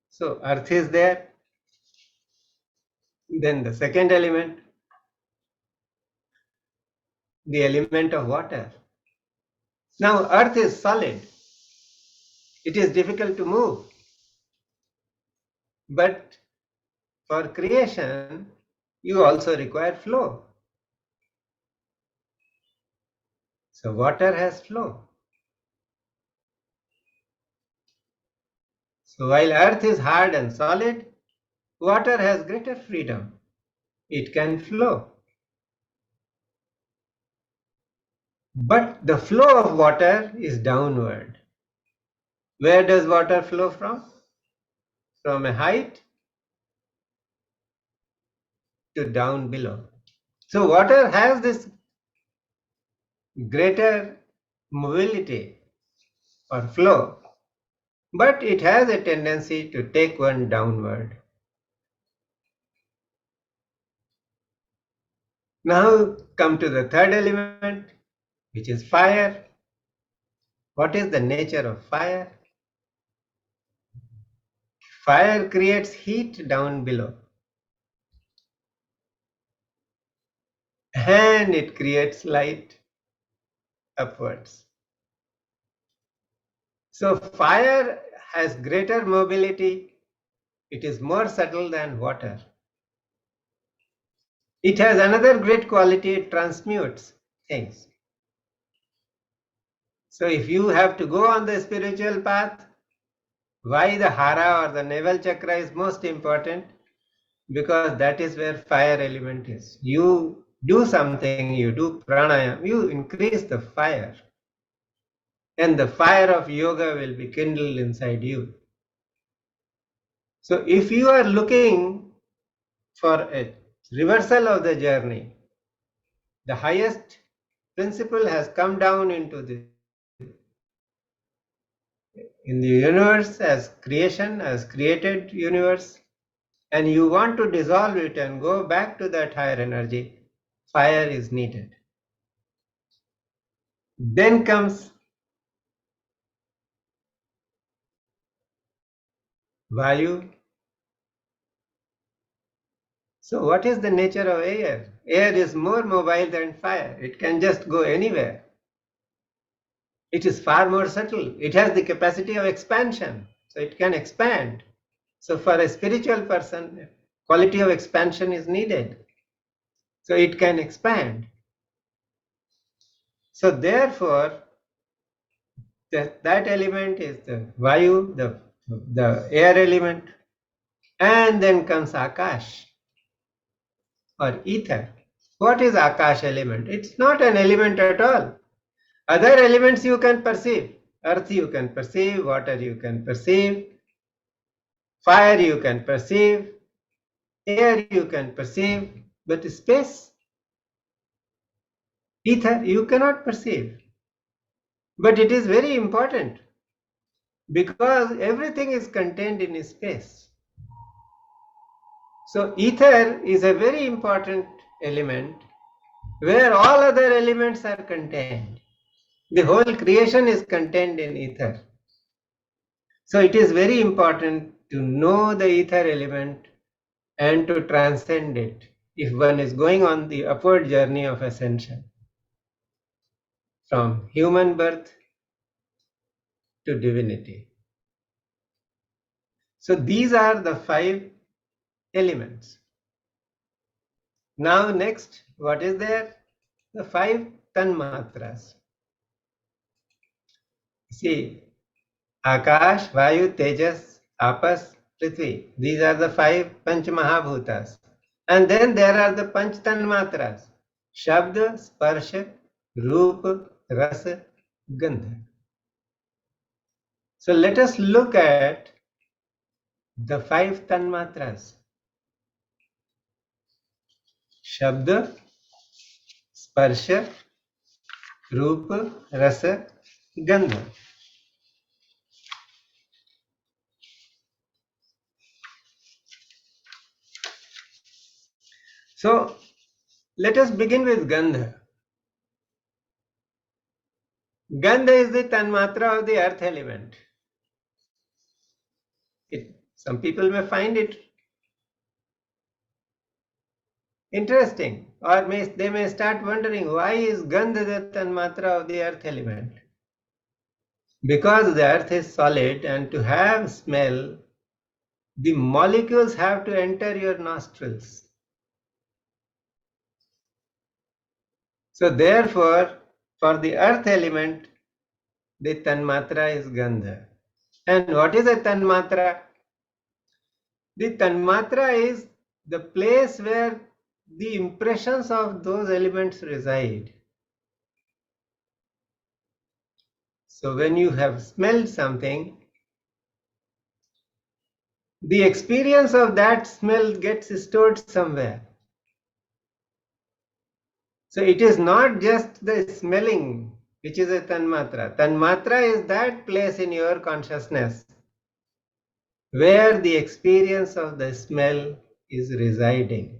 So earth is there. Then the second element, the element of water. Now earth is solid. It is difficult to move. But for creation, you also require flow. So water has flow. So while earth is hard and solid, water has greater freedom. It can flow. But the flow of water is downward. Where does water flow from? From a height to down below. So water has this greater mobility or flow, but it has a tendency to take one downward. Now come to the third element, which is fire. What is the nature of fire? Fire creates heat down below. and it creates light upwards. So fire has greater mobility. It is more subtle than water. It has another great quality, it transmutes things. So if you have to go on the spiritual path, why the hara or the navel chakra is most important? Because that is where fire element is. You do something, you do pranayama, you increase the fire. And the fire of yoga will be kindled inside you. So if you are looking for a reversal of the journey, the highest principle has come down into in the universe as creation, as created universe, and you want to dissolve it and go back to that higher energy, fire is needed. Then comes Vayu. So what is the nature of air? Air is more mobile than fire. It can just go anywhere. It is far more subtle. It has the capacity of expansion. So it can expand. So for a spiritual person, quality of expansion is needed. So it can expand. So therefore, that element is the Vayu, the air element. And then comes Akash or ether. What is Akash element? It's not an element at all. Other elements you can perceive. Earth you can perceive, water you can perceive, fire you can perceive, air you can perceive, but space, ether you cannot perceive. But it is very important because everything is contained in space. So ether is a very important element where all other elements are contained. The whole creation is contained in ether. So it is very important to know the ether element and to transcend it if one is going on the upward journey of ascension from human birth to divinity. So these are the 5 elements. Now next, what is there? The 5 Tanmatras. See, Akash, Vayu, Tejas, Apas, Prithvi. These are the 5 Panch Mahabhutas. And then there are the Panch Tanmatras. Shabda, Sparsha, Rupa, Rasa, Gandha. So let us look at the 5 Tanmatras. Shabda, Sparsha, Rupa, Rasa, Gandha. So let us begin with Gandha. Gandha is the Tanmatra of the earth element. Some people may find it interesting, or they may start wondering why is Gandha the Tanmatra of the earth element? Because the earth is solid, and to have smell, the molecules have to enter your nostrils. So therefore, for the earth element, the Tanmatra is Gandha. And what is a Tanmatra? The Tanmatra is the place where the impressions of those elements reside. So when you have smelled something, the experience of that smell gets stored somewhere. So it is not just the smelling which is a Tanmatra. Tanmatra is that place in your consciousness where the experience of the smell is residing.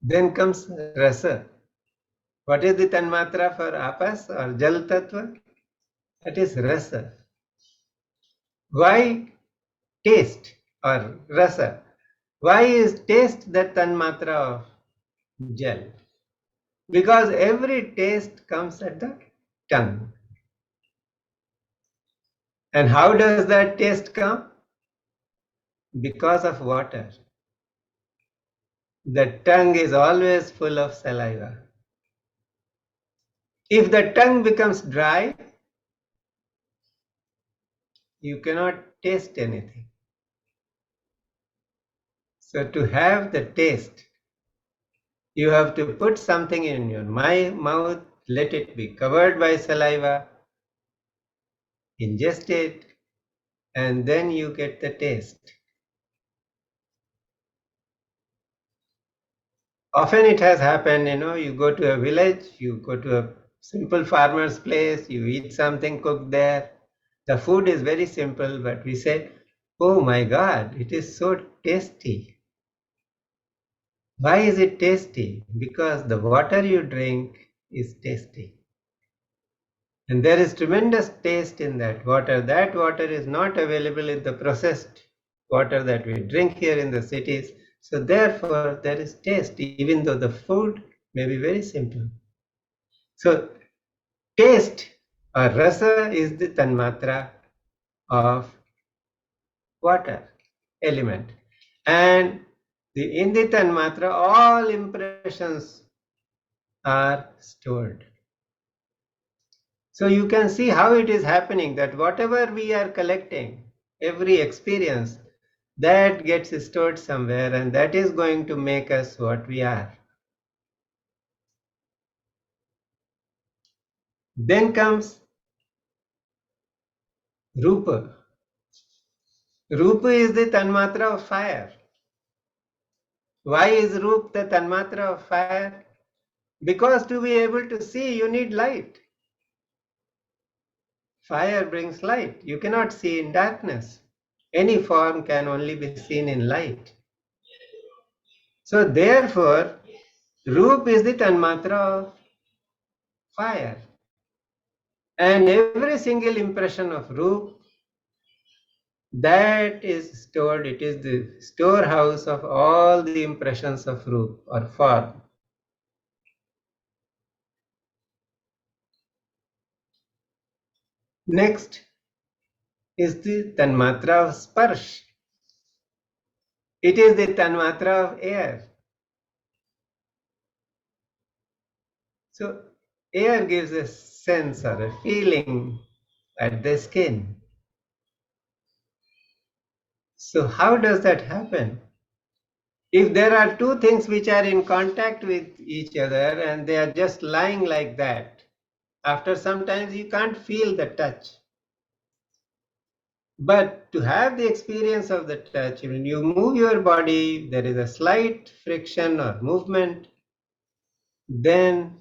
Then comes Rasa. What is the Tanmatra for Apas or Jal Tattva? That is Rasa. Why taste or rasa? Why is taste the Tanmatra of gel? Because every taste comes at the tongue. And how does that taste come? Because of water. The tongue is always full of saliva. If the tongue becomes dry, you cannot taste anything. So to have the taste, you have to put something in your mouth, let it be covered by saliva, ingest it, and then you get the taste. Often it has happened, you go to a village, you go to a simple farmer's place, you eat something cooked there. The food is very simple, but we say, oh my God, it is so tasty. Why is it tasty? Because the water you drink is tasty. And there is tremendous taste in that water. That water is not available in the processed water that we drink here in the cities. So therefore, there is taste, even though the food may be very simple. So taste or rasa is the tanmatra of water element. And in the tanmatra, all impressions are stored. So you can see how it is happening, that whatever we are collecting, every experience, that gets stored somewhere, and that is going to make us what we are. Then comes Rupa. Rupa is the Tanmatra of fire. Why is Rup the Tanmatra of fire? Because to be able to see, you need light. Fire brings light. You cannot see in darkness. Any form can only be seen in light. So therefore, Rup is the Tanmatra of fire. And every single impression of Rup, that is stored, it is the storehouse of all the impressions of Rup or form. Next is the Tanmatra of Sparsh. It is the Tanmatra of air. So air gives a sense or a feeling at the skin. So how does that happen? If there are two things which are in contact with each other and they are just lying like that, after some time you can't feel the touch. But to have the experience of the touch, when you move your body, there is a slight friction or movement, then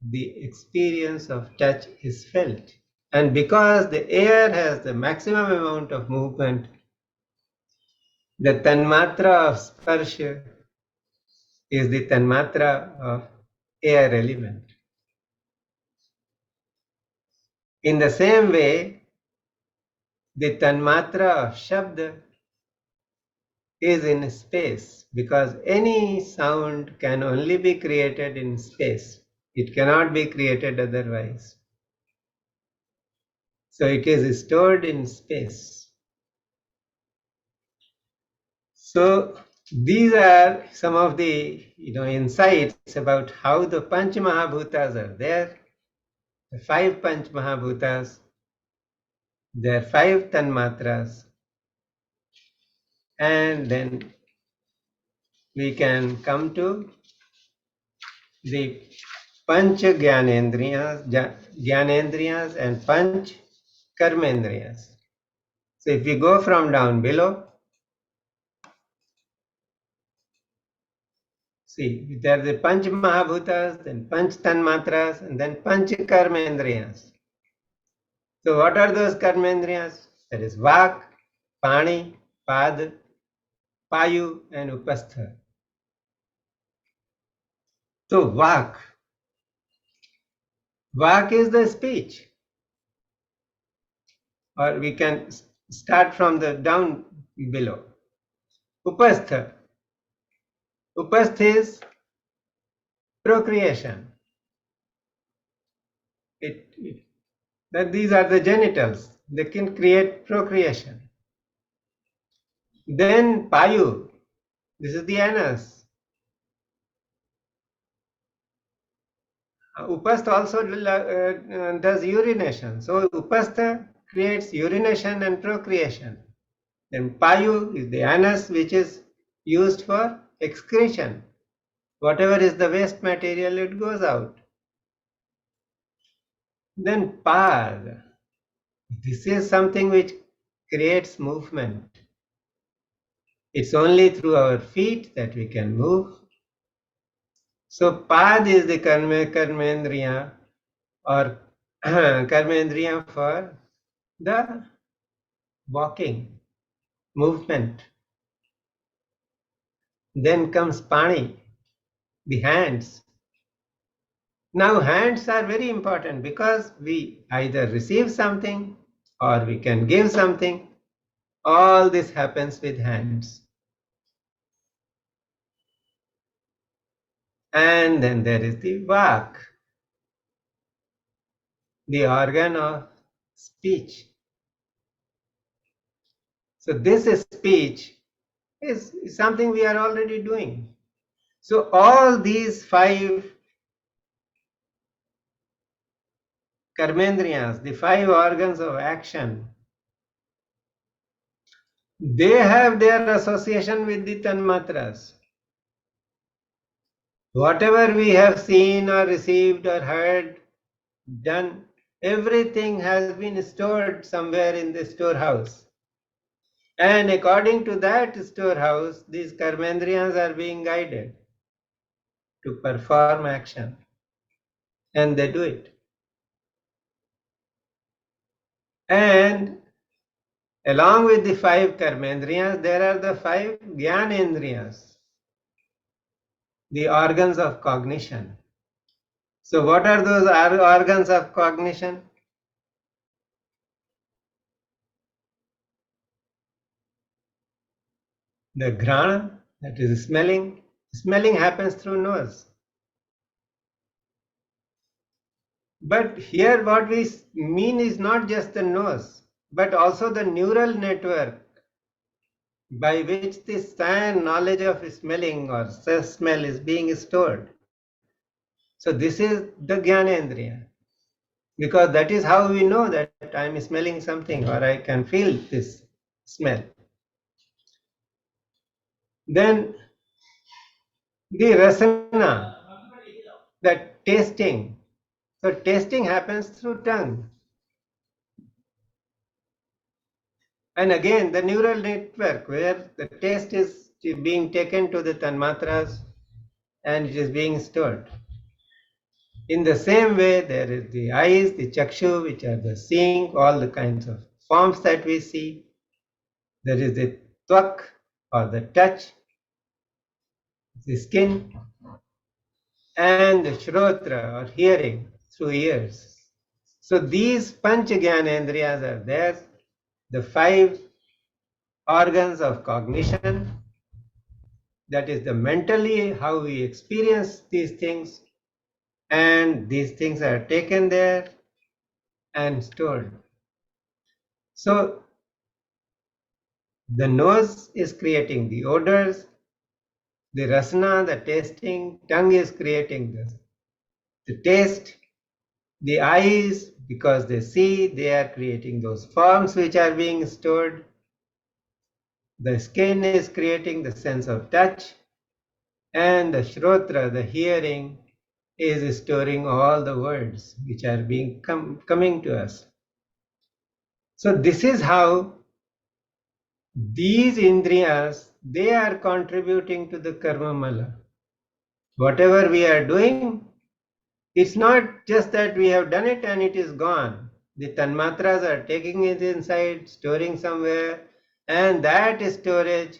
the experience of touch is felt. And because the air has the maximum amount of movement, the Tanmatra of Sparsha is the Tanmatra of air element. In the same way, the Tanmatra of Shabda is in space, because any sound can only be created in space. It cannot be created otherwise. So it is stored in space. So these are some of the insights about how the Panch Mahabhutas are there. The five Panch Mahabhutas, there are five Tanmatras, and then we can come to the Panch Gyanendriyas and Panch Karmendriyas. So if we go from down below, see, there are the Panch Mahabhutas, then Panch Tanmatras, and then Panch Karmendriyas. So what are those Karmendriyas? That is Vak, Pani, Pad, Payu, and Upastha. So Vak is the speech, or we can start from the down below. Upastha. Upastha is procreation. That these are the genitals. They can create procreation. Then Payu. This is the anus. Upastha also does urination. So Upastha creates urination and procreation. Then Payu is the anus, which is used for excretion. Whatever is the waste material, it goes out. Then Pad. This is something which creates movement. It's only through our feet that we can move. So Pad is the karmendriya or karmendriya for the walking, movement. Then comes Pani, the hands. Now hands are very important because we either receive something or we can give something. All this happens with hands. And then there is the Vak, the organ of speech. So this speech is something we are already doing. So all these 5 karmendriyas, the 5 organs of action, they have their association with the tanmatras. Whatever we have seen or received or heard, done, everything has been stored somewhere in the storehouse. And according to that storehouse, these karmendriyas are being guided to perform action. And they do it. And along with the 5 karmendriyas, there are the 5 jnanendriyas, the organs of cognition. So what are those organs of cognition? The grana, that is smelling. Smelling happens through nose. But here what we mean is not just the nose, but also the neural network by which this knowledge of smelling or smell is being stored. So this is the Jnanendriya, because that is how we know that I am smelling something or I can feel this smell. Then the rasana, that tasting. So tasting happens through tongue. And again, the neural network where the taste is being taken to the tanmatras and it is being stored. In the same way, there is the eyes, the chakshu, which are the seeing, all the kinds of forms that we see. There is the tvak or the touch, the skin, and the shrotra or hearing through ears. So these panch jnanendriyas are there, the 5 organs of cognition, that is the mentally how we experience these things, and these things are taken there and stored. So the nose is creating the odors, the rasana, the tasting, tongue is creating the taste, the eyes, because they see, they are creating those forms which are being stored, the skin is creating the sense of touch, and the shrotra, the hearing, is storing all the words which are being coming to us. So this is how these indriyas, they are contributing to the karma mala. Whatever we are doing, it's not just that we have done it and it is gone. The tanmatras are taking it inside, storing somewhere, and that storage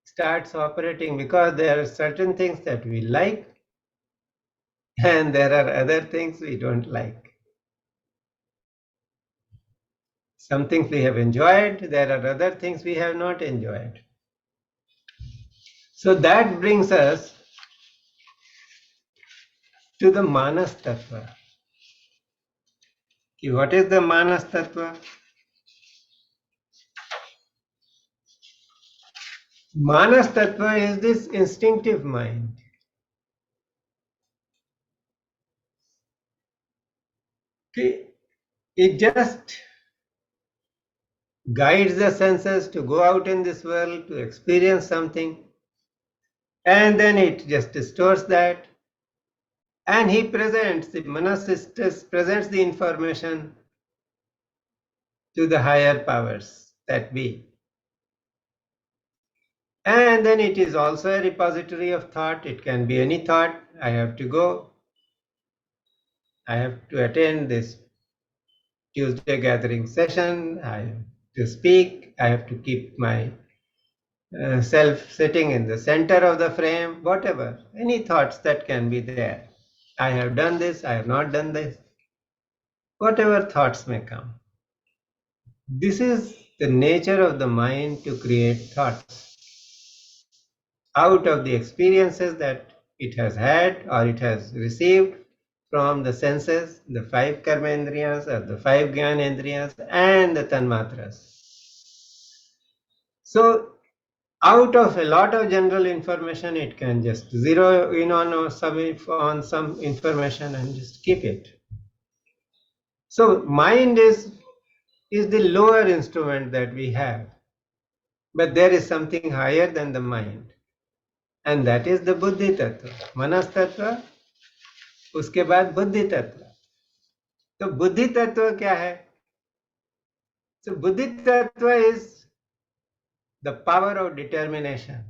starts operating because there are certain things that we like and there are other things we don't like. Some things we have enjoyed, there are other things we have not enjoyed. So that brings us to the Manas Tattva. What is the Manas Tattva? Manas Tattva is this instinctive mind. It just guides the senses to go out in this world to experience something, and then it just stores that, and the Manas presents the information to the higher powers that be. And then it is also a repository of thought. It can be any thought. I have to go. I have to attend this Tuesday gathering session. I have to speak. I have to keep my self sitting in the center of the frame. Whatever. Any thoughts that can be there. I have done this. I have not done this. Whatever thoughts may come. This is the nature of the mind to create thoughts out of the experiences that it has had or it has received from the senses, the 5 karmendriyas or the 5 jnanendriyas and the tanmatras. So out of a lot of general information, it can just zero in on some information and just keep it. So mind is the lower instrument that we have, but there is something higher than the mind, and that is the buddhi tattva. Manas tattva, उसके बाद बुद्धि तत्व. तो बुद्धि तत्व क्या है? So buddhi tattva is the power of determination.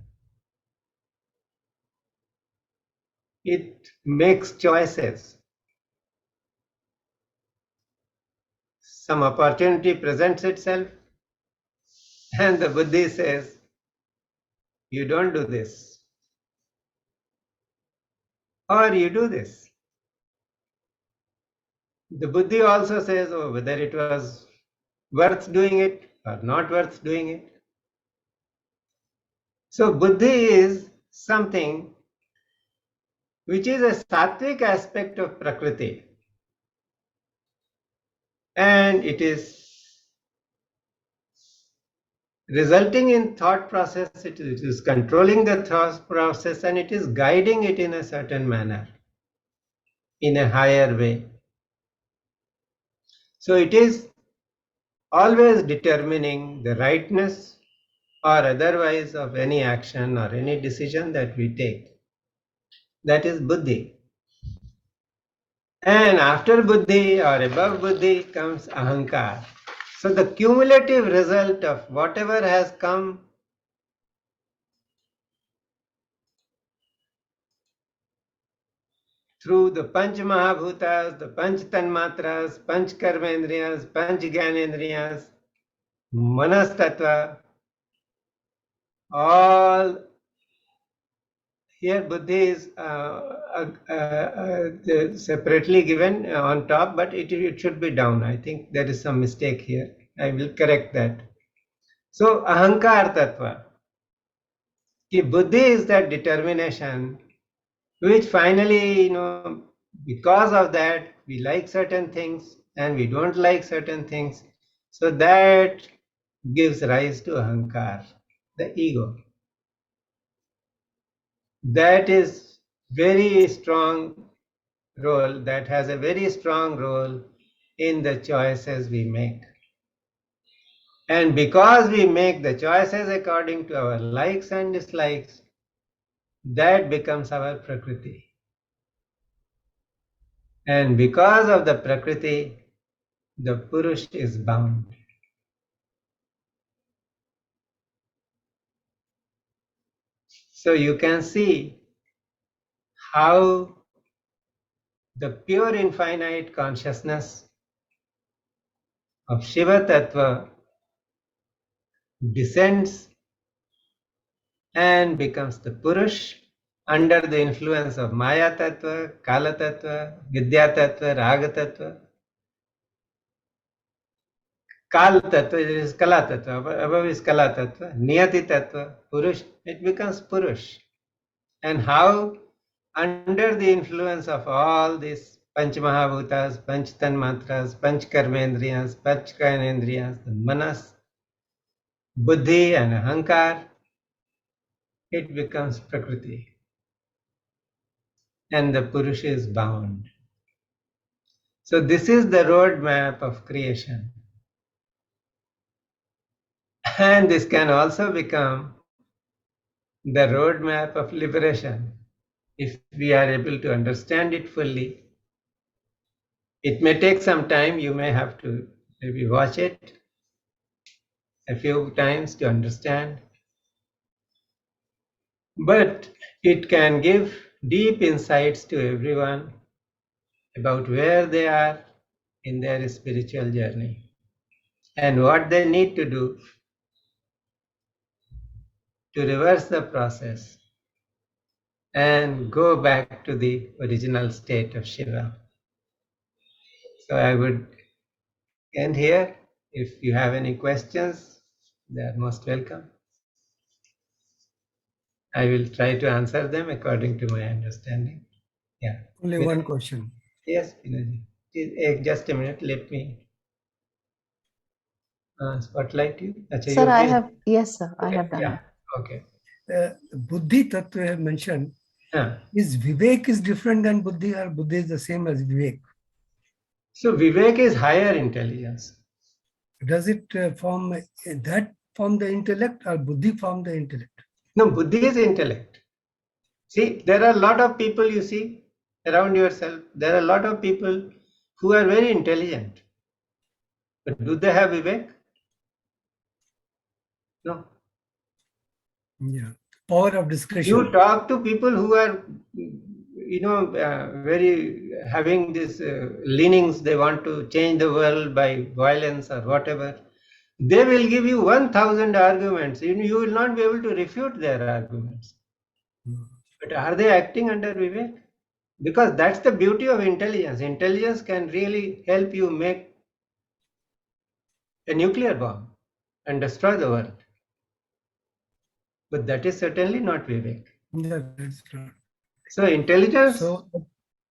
It makes choices. Some opportunity presents itself and the buddhi says, you don't do this, or you do this. The buddhi also says, oh, whether it was worth doing it or not worth doing it. So buddhi is something which is a sattvic aspect of Prakriti, and it is resulting in thought process. It is controlling the thought process and it is guiding it in a certain manner, in a higher way. So it is always determining the rightness or otherwise of any action or any decision that we take. That is buddhi. And after buddhi or above buddhi comes ahankar. So the cumulative result of whatever has come through the Panch Mahabhutas, the Panch Tanmatras, Panch Karmendriyas, Panch Jnanendriyas, Manas Tattva, all here buddhi is separately given on top, but it should be down. I think there is some mistake here. I will correct that. So ahankar tattva, ki buddhi is that determination which finally, because of that, we like certain things and we don't like certain things. So that gives rise to ahankar, the ego. That is very strong role, that has a very strong role in the choices we make. And because we make the choices according to our likes and dislikes, that becomes our Prakriti. And because of the Prakriti, the Purush is bound. So you can see how the pure infinite consciousness of Shiva Tattva descends and becomes the Purush under the influence of Maya Tattva, Kala Tattva, Vidya Tattva, Raga Tattva. Kal Tattva, there is Kala Tattva, above is Kala Tattva, Niyati Tattva, Purush, it becomes Purush. And how, under the influence of all these Panch Mahabhutas, Panch Tanmatras, Panch Karmendriyas, Panch Kanendriyas, the Manas, Buddhi and Ahankar, it becomes Prakriti. And the Purush is bound. So this is the roadmap of creation. And this can also become the roadmap of liberation if we are able to understand it fully. It may take some time, you may have to maybe watch it a few times to understand, but it can give deep insights to everyone about where they are in their spiritual journey and what they need to do to reverse the process and go back to the original state of Shiva. So I would end here. If you have any questions, they are most welcome. I will try to answer them according to my understanding. Yeah. Only one question. Yes, Pinaji. Just a minute, let me spotlight you. Achha, Sir, I you have, yes, sir, I okay, have done yeah, it. okay. Buddhi Tattva you have mentioned. Is Vivek is different than Buddhi, or Buddhi is the same as Vivek? So Vivek is higher intelligence. Does it form the intellect, or Buddhi form the intellect? No, Buddhi is intellect. See, there are a lot of people you see around yourself. There are a lot of people who are very intelligent. But do they have Vivek? No. Yeah. Power of discretion. You talk to people who are, very having these leanings, they want to change the world by violence or whatever. They will give you 1,000 arguments. You will not be able to refute their arguments. But are they acting under Vivek? Because that's the beauty of intelligence. Intelligence can really help you make a nuclear bomb and destroy the world. But that is certainly not Vivek. That's right. So intelligence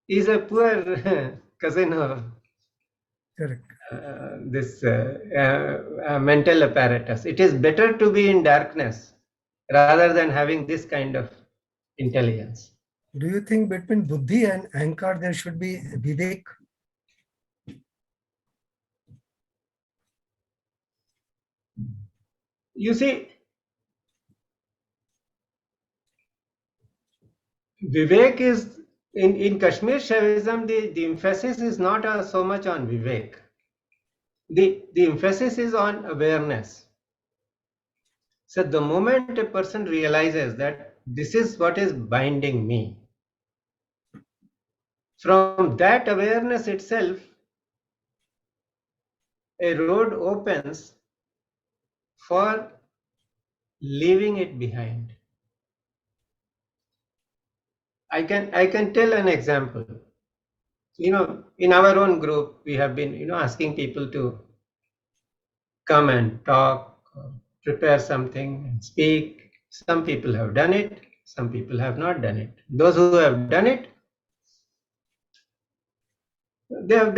is a poor cousin of this mental apparatus. It is better to be in darkness rather than having this kind of intelligence. Do you think between Buddhi and Ahankar there should be Vivek? You see, Vivek is in Kashmir Shaivism, the emphasis is not so much on Vivek. The emphasis is on awareness. So the moment a person realizes that this is what is binding me, from that awareness itself, a road opens for leaving it behind. I can tell an example. In our own group, we have been, asking people to come and talk, prepare something and speak. Some people have done it, some people have not done it. Those who have done it, they have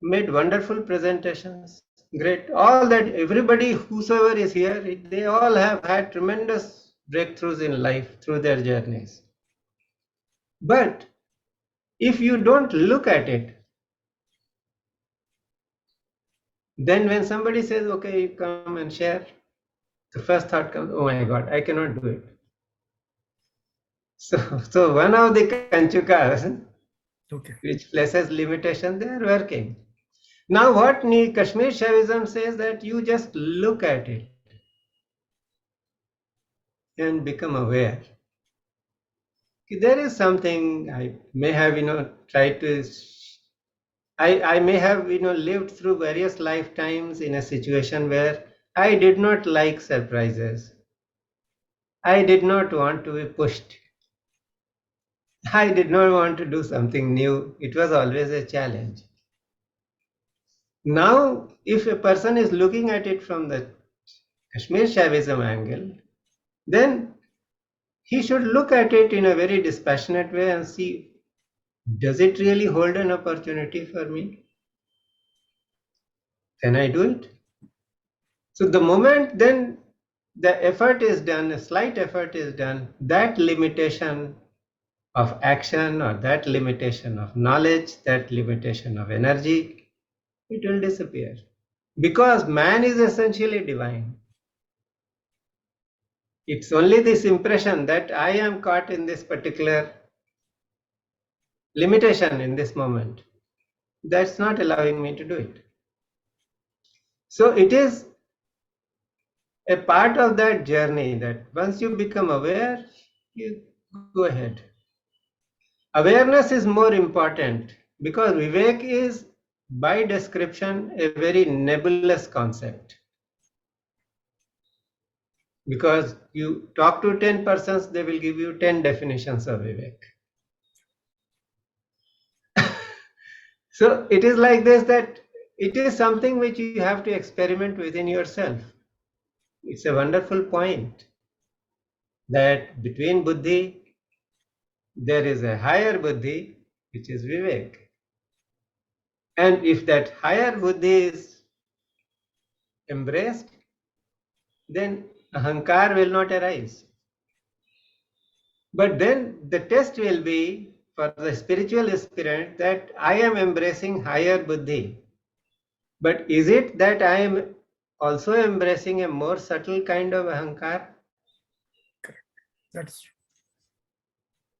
made wonderful presentations. Great. All that, everybody, whosoever is here, they all have had tremendous breakthroughs in life through their journeys. But if you don't look at it, then when somebody says, okay, come and share, the first thought comes, oh my God, I cannot do it. So one of the Kanchukas, which places limitation, they are working. Now what Kashmir Shaivism says that you just look at it and become aware. There is something I may have, tried to, I may have, lived through various lifetimes in a situation where I did not like surprises. I did not want to be pushed. I did not want to do something new. It was always a challenge. Now, if a person is looking at it from the Kashmir Shaivism angle, then he should look at it in a very dispassionate way and see, does it really hold an opportunity for me? Can I do it? So the moment then the effort is done, a slight effort is done, that limitation of action or that limitation of knowledge, that limitation of energy, it will disappear. Because man is essentially divine. It's only this impression that I am caught in this particular limitation in this moment. That's not allowing me to do it. So it is a part of that journey that once you become aware, you go ahead. Awareness is more important because Vivek is by description a very nebulous concept. Because you talk to 10 persons, they will give you 10 definitions of Vivek. So it is like this, that it is something which you have to experiment within yourself. It's a wonderful point that between Buddhi, there is a higher Buddhi, which is Vivek. And if that higher Buddhi is embraced, then Ahankar will not arise. But then the test will be for the spiritual aspirant that I am embracing higher Buddhi. But is it that I am also embracing a more subtle kind of Ahankar? Correct. That's true.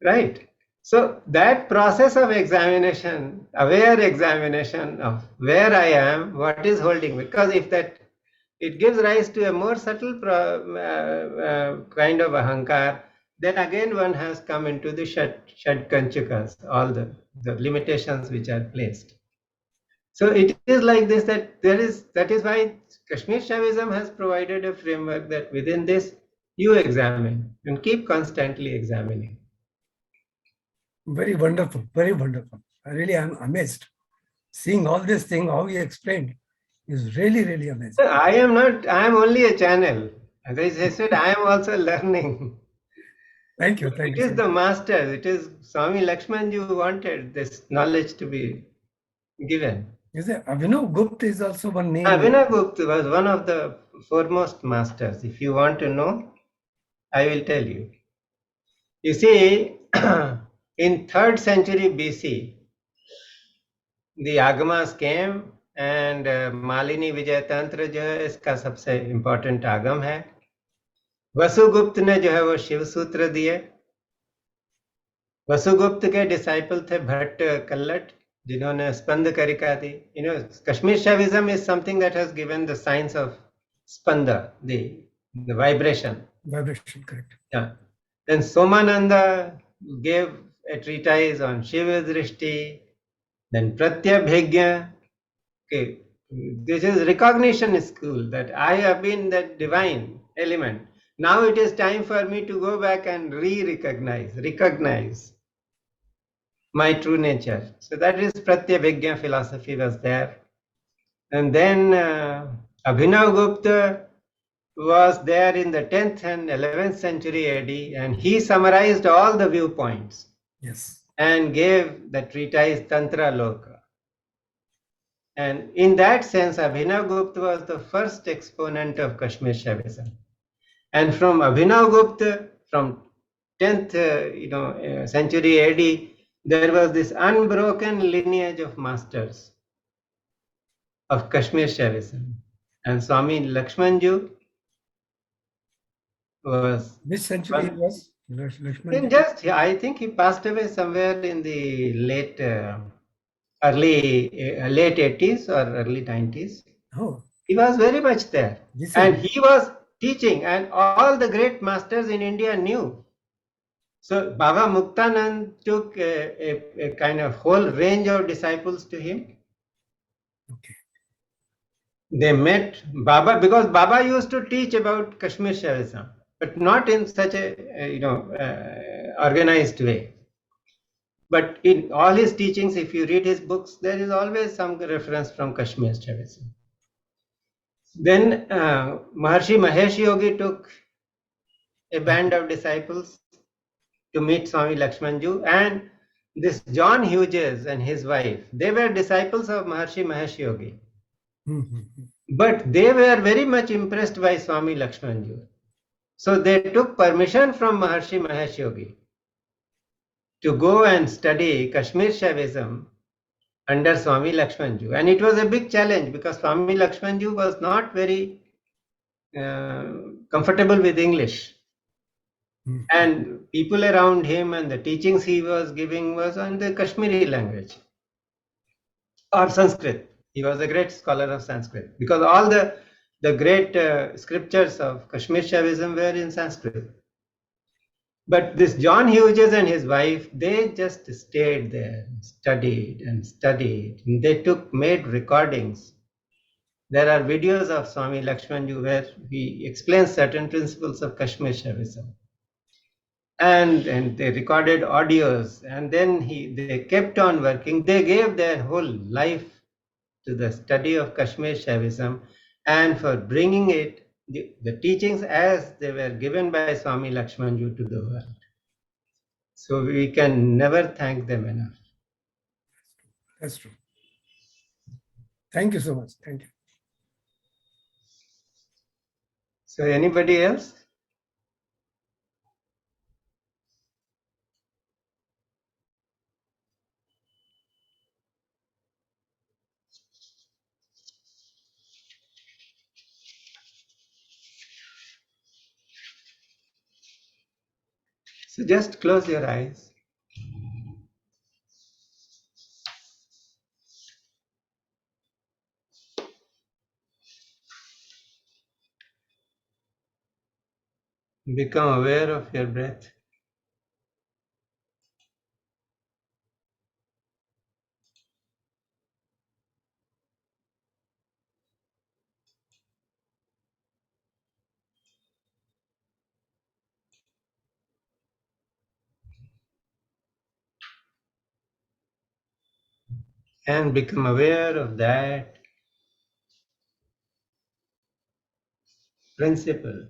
Right. So that process of examination, aware examination of where I am, what is holding, because if that, it gives rise to a more subtle kind of Ahankar, then again one has come into the Shad Kanchakas, all the limitations which are placed. So it is like this, that that is why Kashmir Shavism has provided a framework that within this you examine and keep constantly examining. Very wonderful, very wonderful. I really am amazed. Seeing all this thing, how you explained, is really, really amazing. I am not, I am only a channel. As I said, I am also learning. Thank you. Thank you. It is the master, it is Swami Lakshmanji who wanted this knowledge to be given. Is it Abhinav Gupta is also one name? Abhinav Gupta was one of the foremost masters. If you want to know, I will tell you. You see, in 3rd century BC, the Agamas came and Malini Vijay Tantra जो है इसका सबसे important आगम है. वसुगुप्त ने जो है वो शिव सूत्र दिए. वसुगुप्त के डिसाइपल थे भट्ट कल्लट, जिन्होंने स्पंद करिका दी. You know, Kashmir Shavism is something that has given the science of spanda, the vibration. Vibration, correct. Yeah. Then Somananda gave a treatise on Shiva Drishti. Then Pratyabhigya. Okay, this is recognition school, that I have been that divine element. Now it is time for me to go back and recognize my true nature. So that is Pratyabhigya philosophy was there. And then Abhinav Gupta was there in the 10th and 11th century AD, and he summarized all the viewpoints. Yes. And gave the treatise Tantra Loka. And in that sense, Abhinav Gupta was the first exponent of Kashmir Shaivism. And from Abhinav Gupta, from 10th century AD, there was this unbroken lineage of masters of Kashmir Shaivism. And Swami Lakshmanju was... Which century it was? I think he passed away somewhere in the late 80s or early 90s. Oh. He was very much there. And he was teaching, and all the great masters in India knew. So Baba Muktanand took a kind of whole range of disciples to him. Okay. They met Baba, because Baba used to teach about Kashmir Shaivism, but not in such a organized way. But in all his teachings, if you read his books, there is always some reference from Kashmir Shavism. Then Maharshi Mahesh Yogi took a band of disciples to meet Swami Lakshmanju, and this John Hughes and his wife, they were disciples of Maharshi Mahesh Yogi. But they were very much impressed by Swami Lakshmanju. So they took permission from Maharshi Mahesh Yogi to go and study Kashmir Shaivism under Swami Lakshmanju. And it was a big challenge because Swami Lakshmanju was not very comfortable with English. And people around him and the teachings he was giving was on the Kashmiri language or Sanskrit. He was a great scholar of Sanskrit because all the great scriptures of Kashmir Shaivism were in Sanskrit. But this John Hughes and his wife, they just stayed there, studied and studied. And they made recordings. There are videos of Swami Lakshmanju where he explains certain principles of Kashmir Shaivism. And they recorded audios, and then they kept on working. They gave their whole life to the study of Kashmir Shaivism and for bringing it, the teachings as they were given by Swami Lakshmanju to the world. So we can never thank them enough. That's true. Thank you so much. Thank you. So anybody else? So just close your eyes. Become aware of your breath. And become aware of that principle,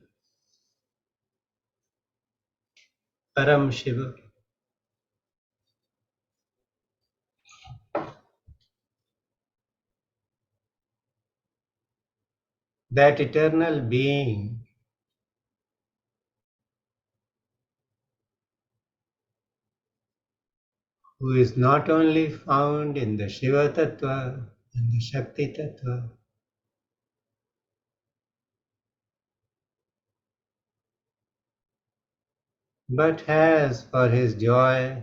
Param Shiva, that eternal being who is not only found in the Shiva Tattva and the Shakti Tattva, but has for his joy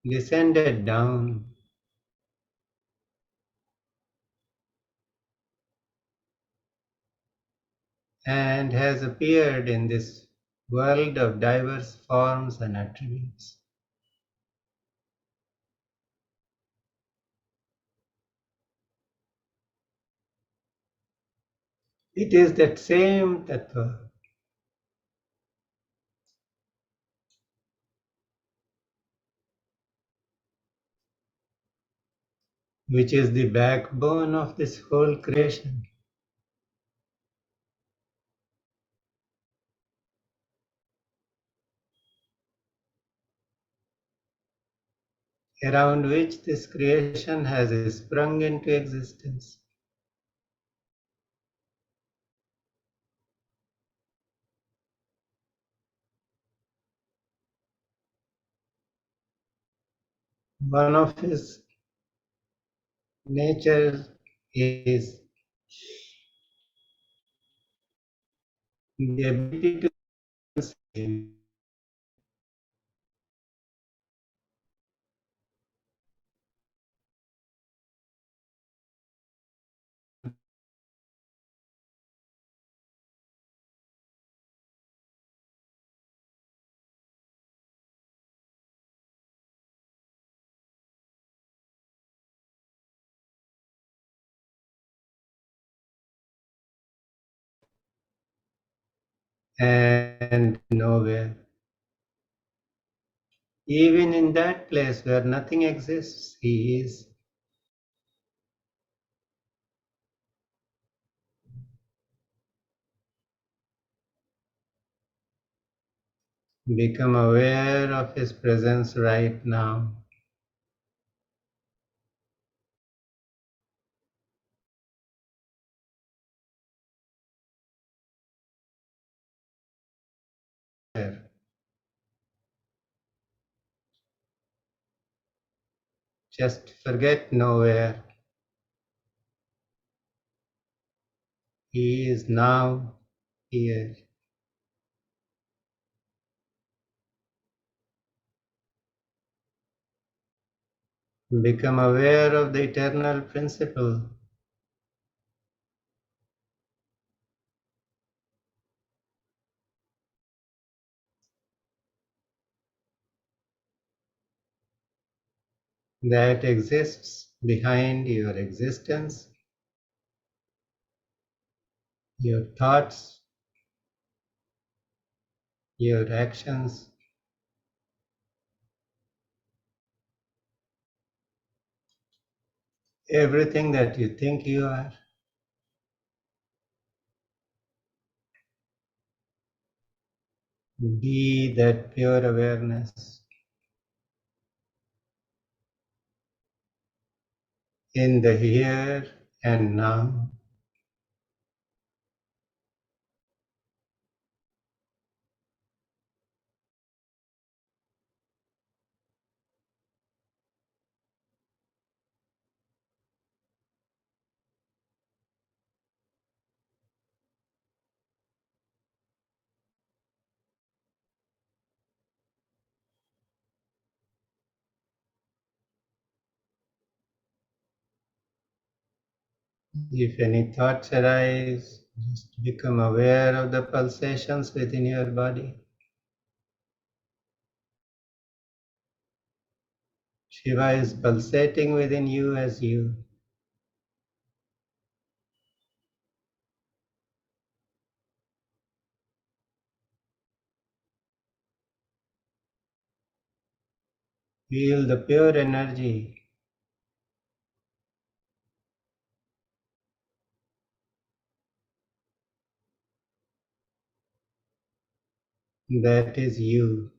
descended down and has appeared in this world of diverse forms and attributes. It is that same Tattva which is the backbone of this whole creation, around which this creation has sprung into existence. One of his nature is the ability to see and nowhere. Even in that place where nothing exists, He is. Become aware of His presence right now. Just forget nowhere. He is now here. Become aware of the eternal principle. That exists behind your existence, your thoughts, your actions, everything that you think you are. Be that pure awareness in the here and now. If any thoughts arise, just become aware of the pulsations within your body. Shiva is pulsating within you as you. Feel the pure energy. That is you.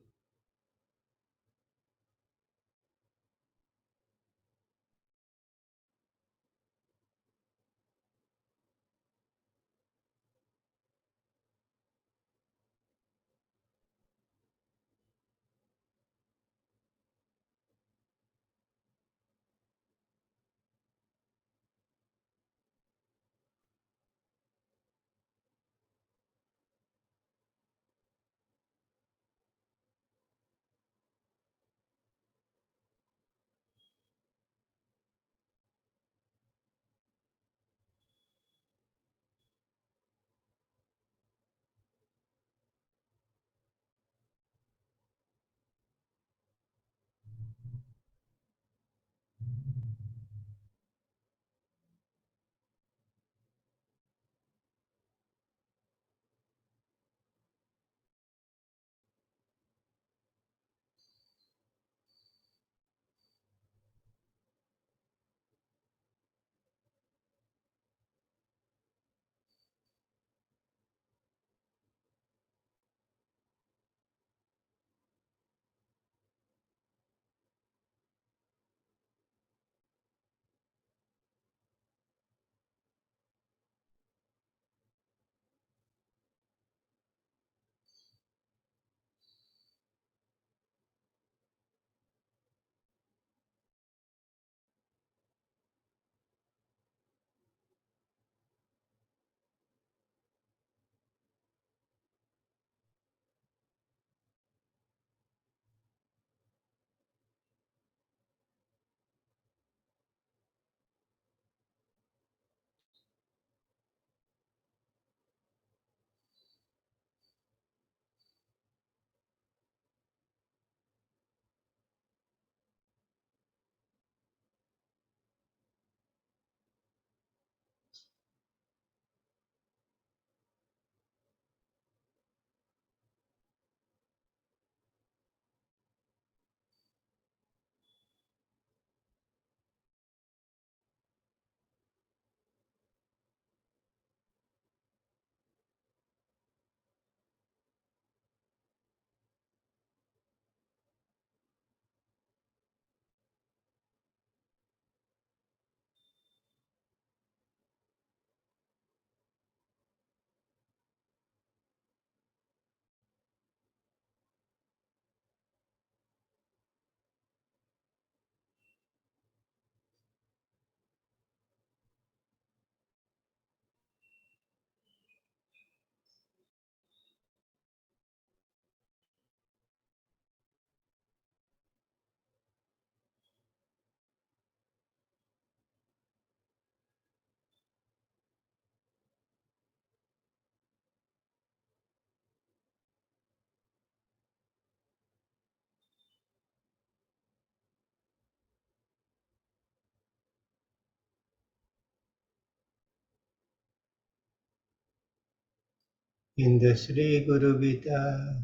In the Sri Guru Gita,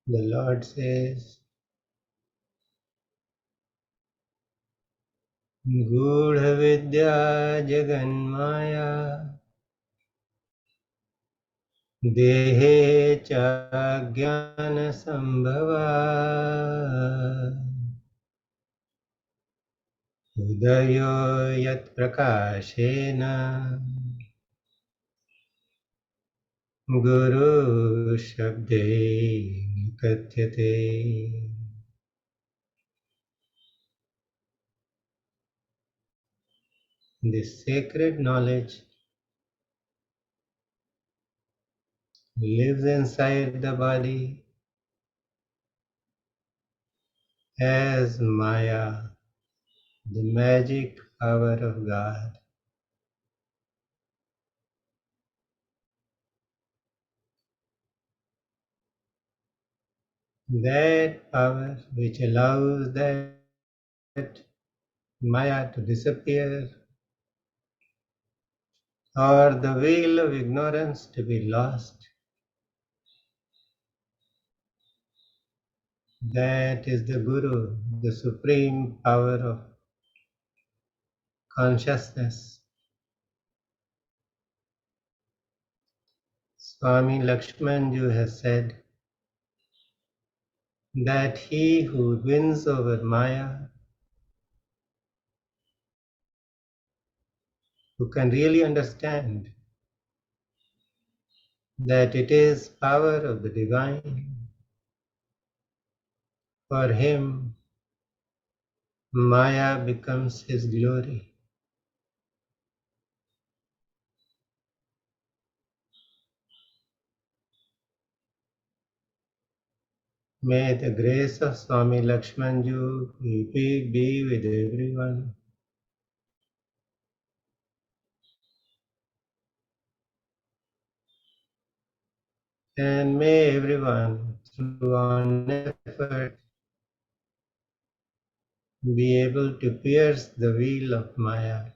the Lord says, Gudha Vidya Jaganmaya Dehe cha Jnana Sambhava Udayo Yat Prakashena Guru Shabde Katyate. This sacred knowledge lives inside the body as Maya, the magic power of God. That power which allows that Maya to disappear or the veil of ignorance to be lost. That is the Guru, the supreme power of consciousness. Swami Lakshmanju has said that he who wins over Maya, who can really understand that it is power of the divine, for him Maya becomes his glory. May the grace of Swami Lakshmanju be with everyone. And may everyone, through honest effort, be able to pierce the veil of Maya.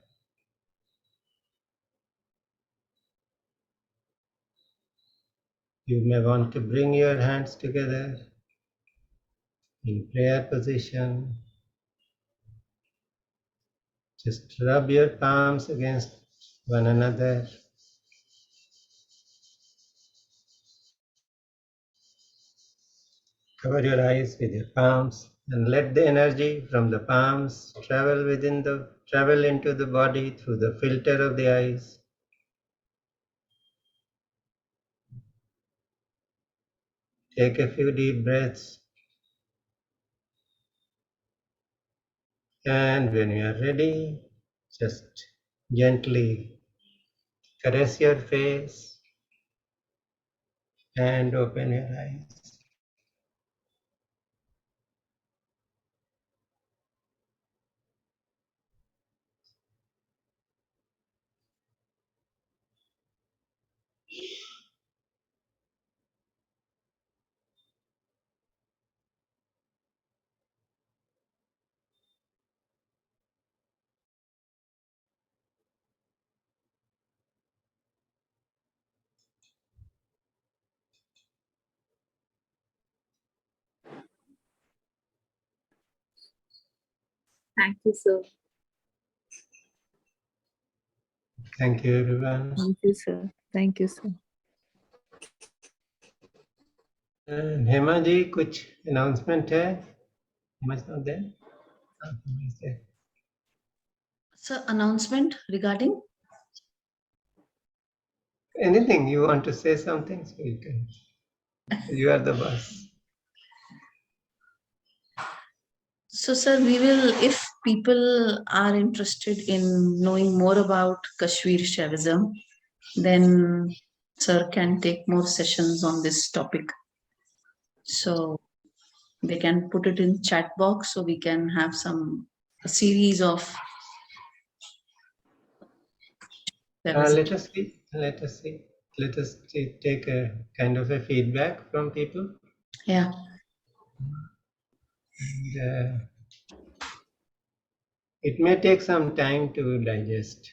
You may want to bring your hands together in prayer position. Just rub your palms against one another. Cover your eyes with your palms and let the energy from the palms travel into the body through the filter of the eyes. Take a few deep breaths, and when you are ready, just gently caress your face and open your eyes. Thank you, sir. Thank you, everyone. Thank you, sir. Thank you, sir. Hema ji कुछ announcement है? Hema's not there? Hema is there. Sir, announcement regarding? Anything you want to say something, so you can. You are the boss. So, sir, we will, if people are interested in knowing more about Kashmir Shaivism, then sir can take more sessions on this topic. So they can put it in chat box so we can have a series of Let us see. Let us see. Let us take a kind of a feedback from people. Yeah. And, it may take some time to digest.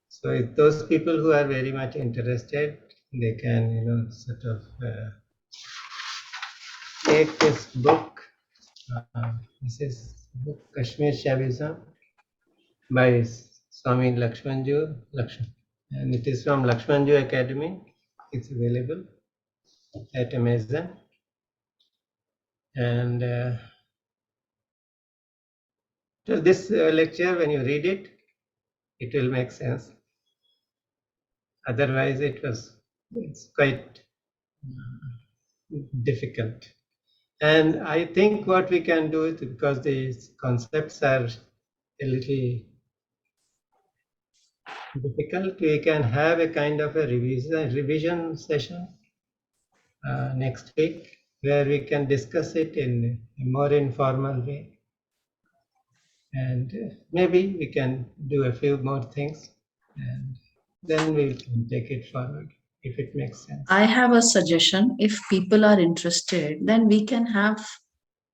So if those people who are very much interested, they can, sort of take this book. This is book Kashmir Shavism by Swami Lakshmanju, and it is from Lakshmanju Academy. It's available at Amazon. And so this lecture, when you read it, it will make sense. Otherwise, it's quite difficult. And I think what we can do is, because these concepts are a little difficult, we can have a kind of a revision session next week, where we can discuss it in a more informal way. And maybe we can do a few more things, and then we can take it forward, if it makes sense. I have a suggestion. If people are interested, then we can have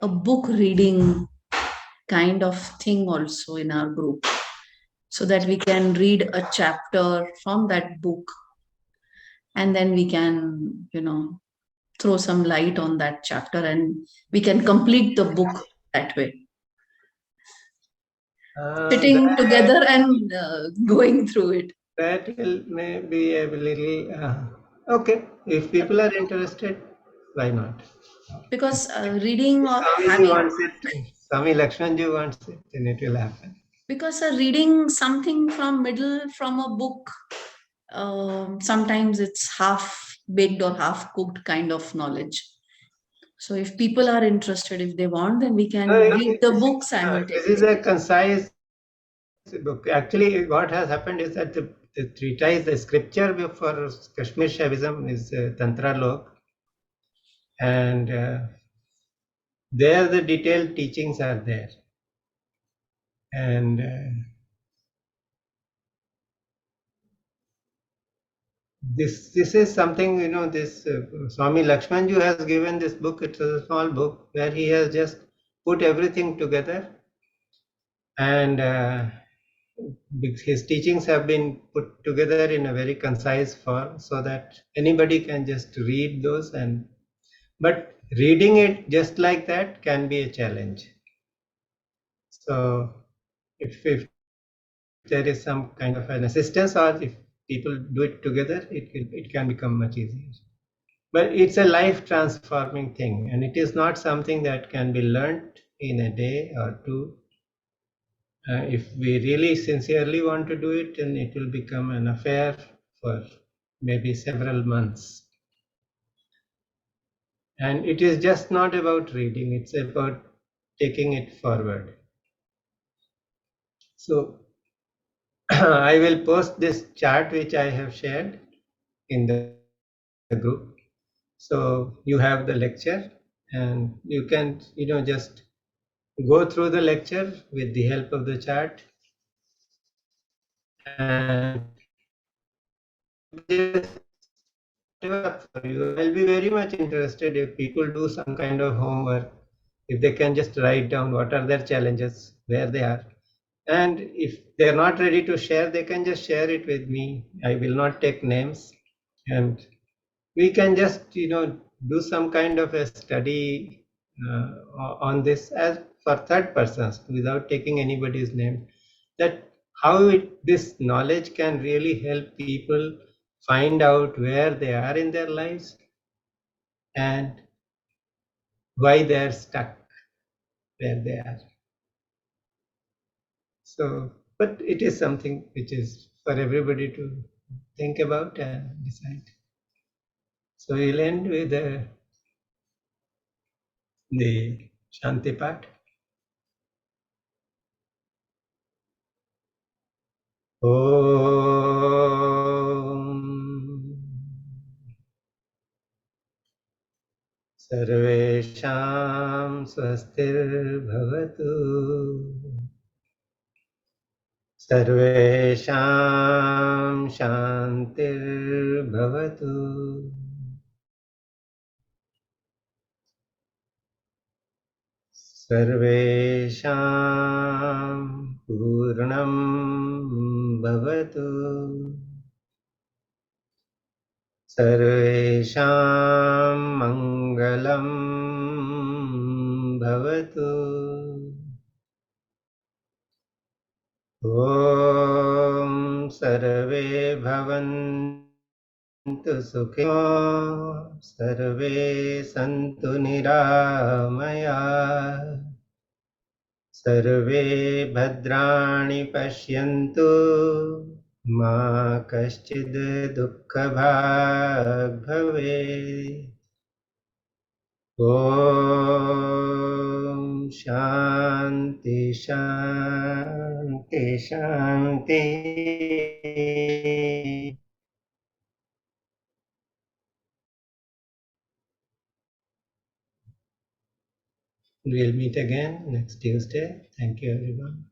a book reading kind of thing also in our group, so that we can read a chapter from that book, and then we can, throw some light on that chapter, and we can complete the book that way. Sitting together and going through it. That will maybe a little okay. If people are interested, why not? Because reading or Swamiji having, wants it, Swami Lakshmanji wants it, then it will happen. because reading something from a book, sometimes it's half baked or half cooked kind of knowledge. So if people are interested, if they want, then we can read the book simultaneously. This is a concise book. Actually, what has happened is that the treatise, the scripture for Kashmir Shaivism is Tantra Lok, and there the detailed teachings are there. And this is something, this Swami Lakshmanju has given this book. It's a small book where he has just put everything together, and his teachings have been put together in a very concise form, so that anybody can just read those. But reading it just like that can be a challenge. So if there is some kind of an assistance, or if people do it together, it can become much easier. But it's a life transforming thing, and it is not something that can be learnt in a day or two. If we really sincerely want to do it, then it will become an affair for maybe several months. And it is just not about reading, it's about taking it forward. So I will post this chart which I have shared in the group. So you have the lecture, and you can, just go through the lecture with the help of the chart. And I'll be very much interested if people do some kind of homework, if they can just write down what are their challenges, where they are. And if they're not ready to share, they can just share it with me. I will not take names. And we can just, do some kind of a study on this as for third persons, without taking anybody's name, that how this knowledge can really help people find out where they are in their lives and why they are stuck where they are. So, but it is something which is for everybody to think about and decide. So we'll end with the Shanti part. Om Sarvesham Swastir Bhavatu Sarvesham Shantir Bhavatu Sarvesham Purnam Bhavatu सर्वेषां मङ्गलं भवतु। ॐ सर्वे भवन्तु सुखिनो सर्वे सन्तु निरामया सर्वे भद्राणि पश्यन्तु मा कश्चित् दुःखभाग् भवेत्। ॐ शान्ति शान्ति शान्ति। We'll meet again next Tuesday. Thank you, everyone.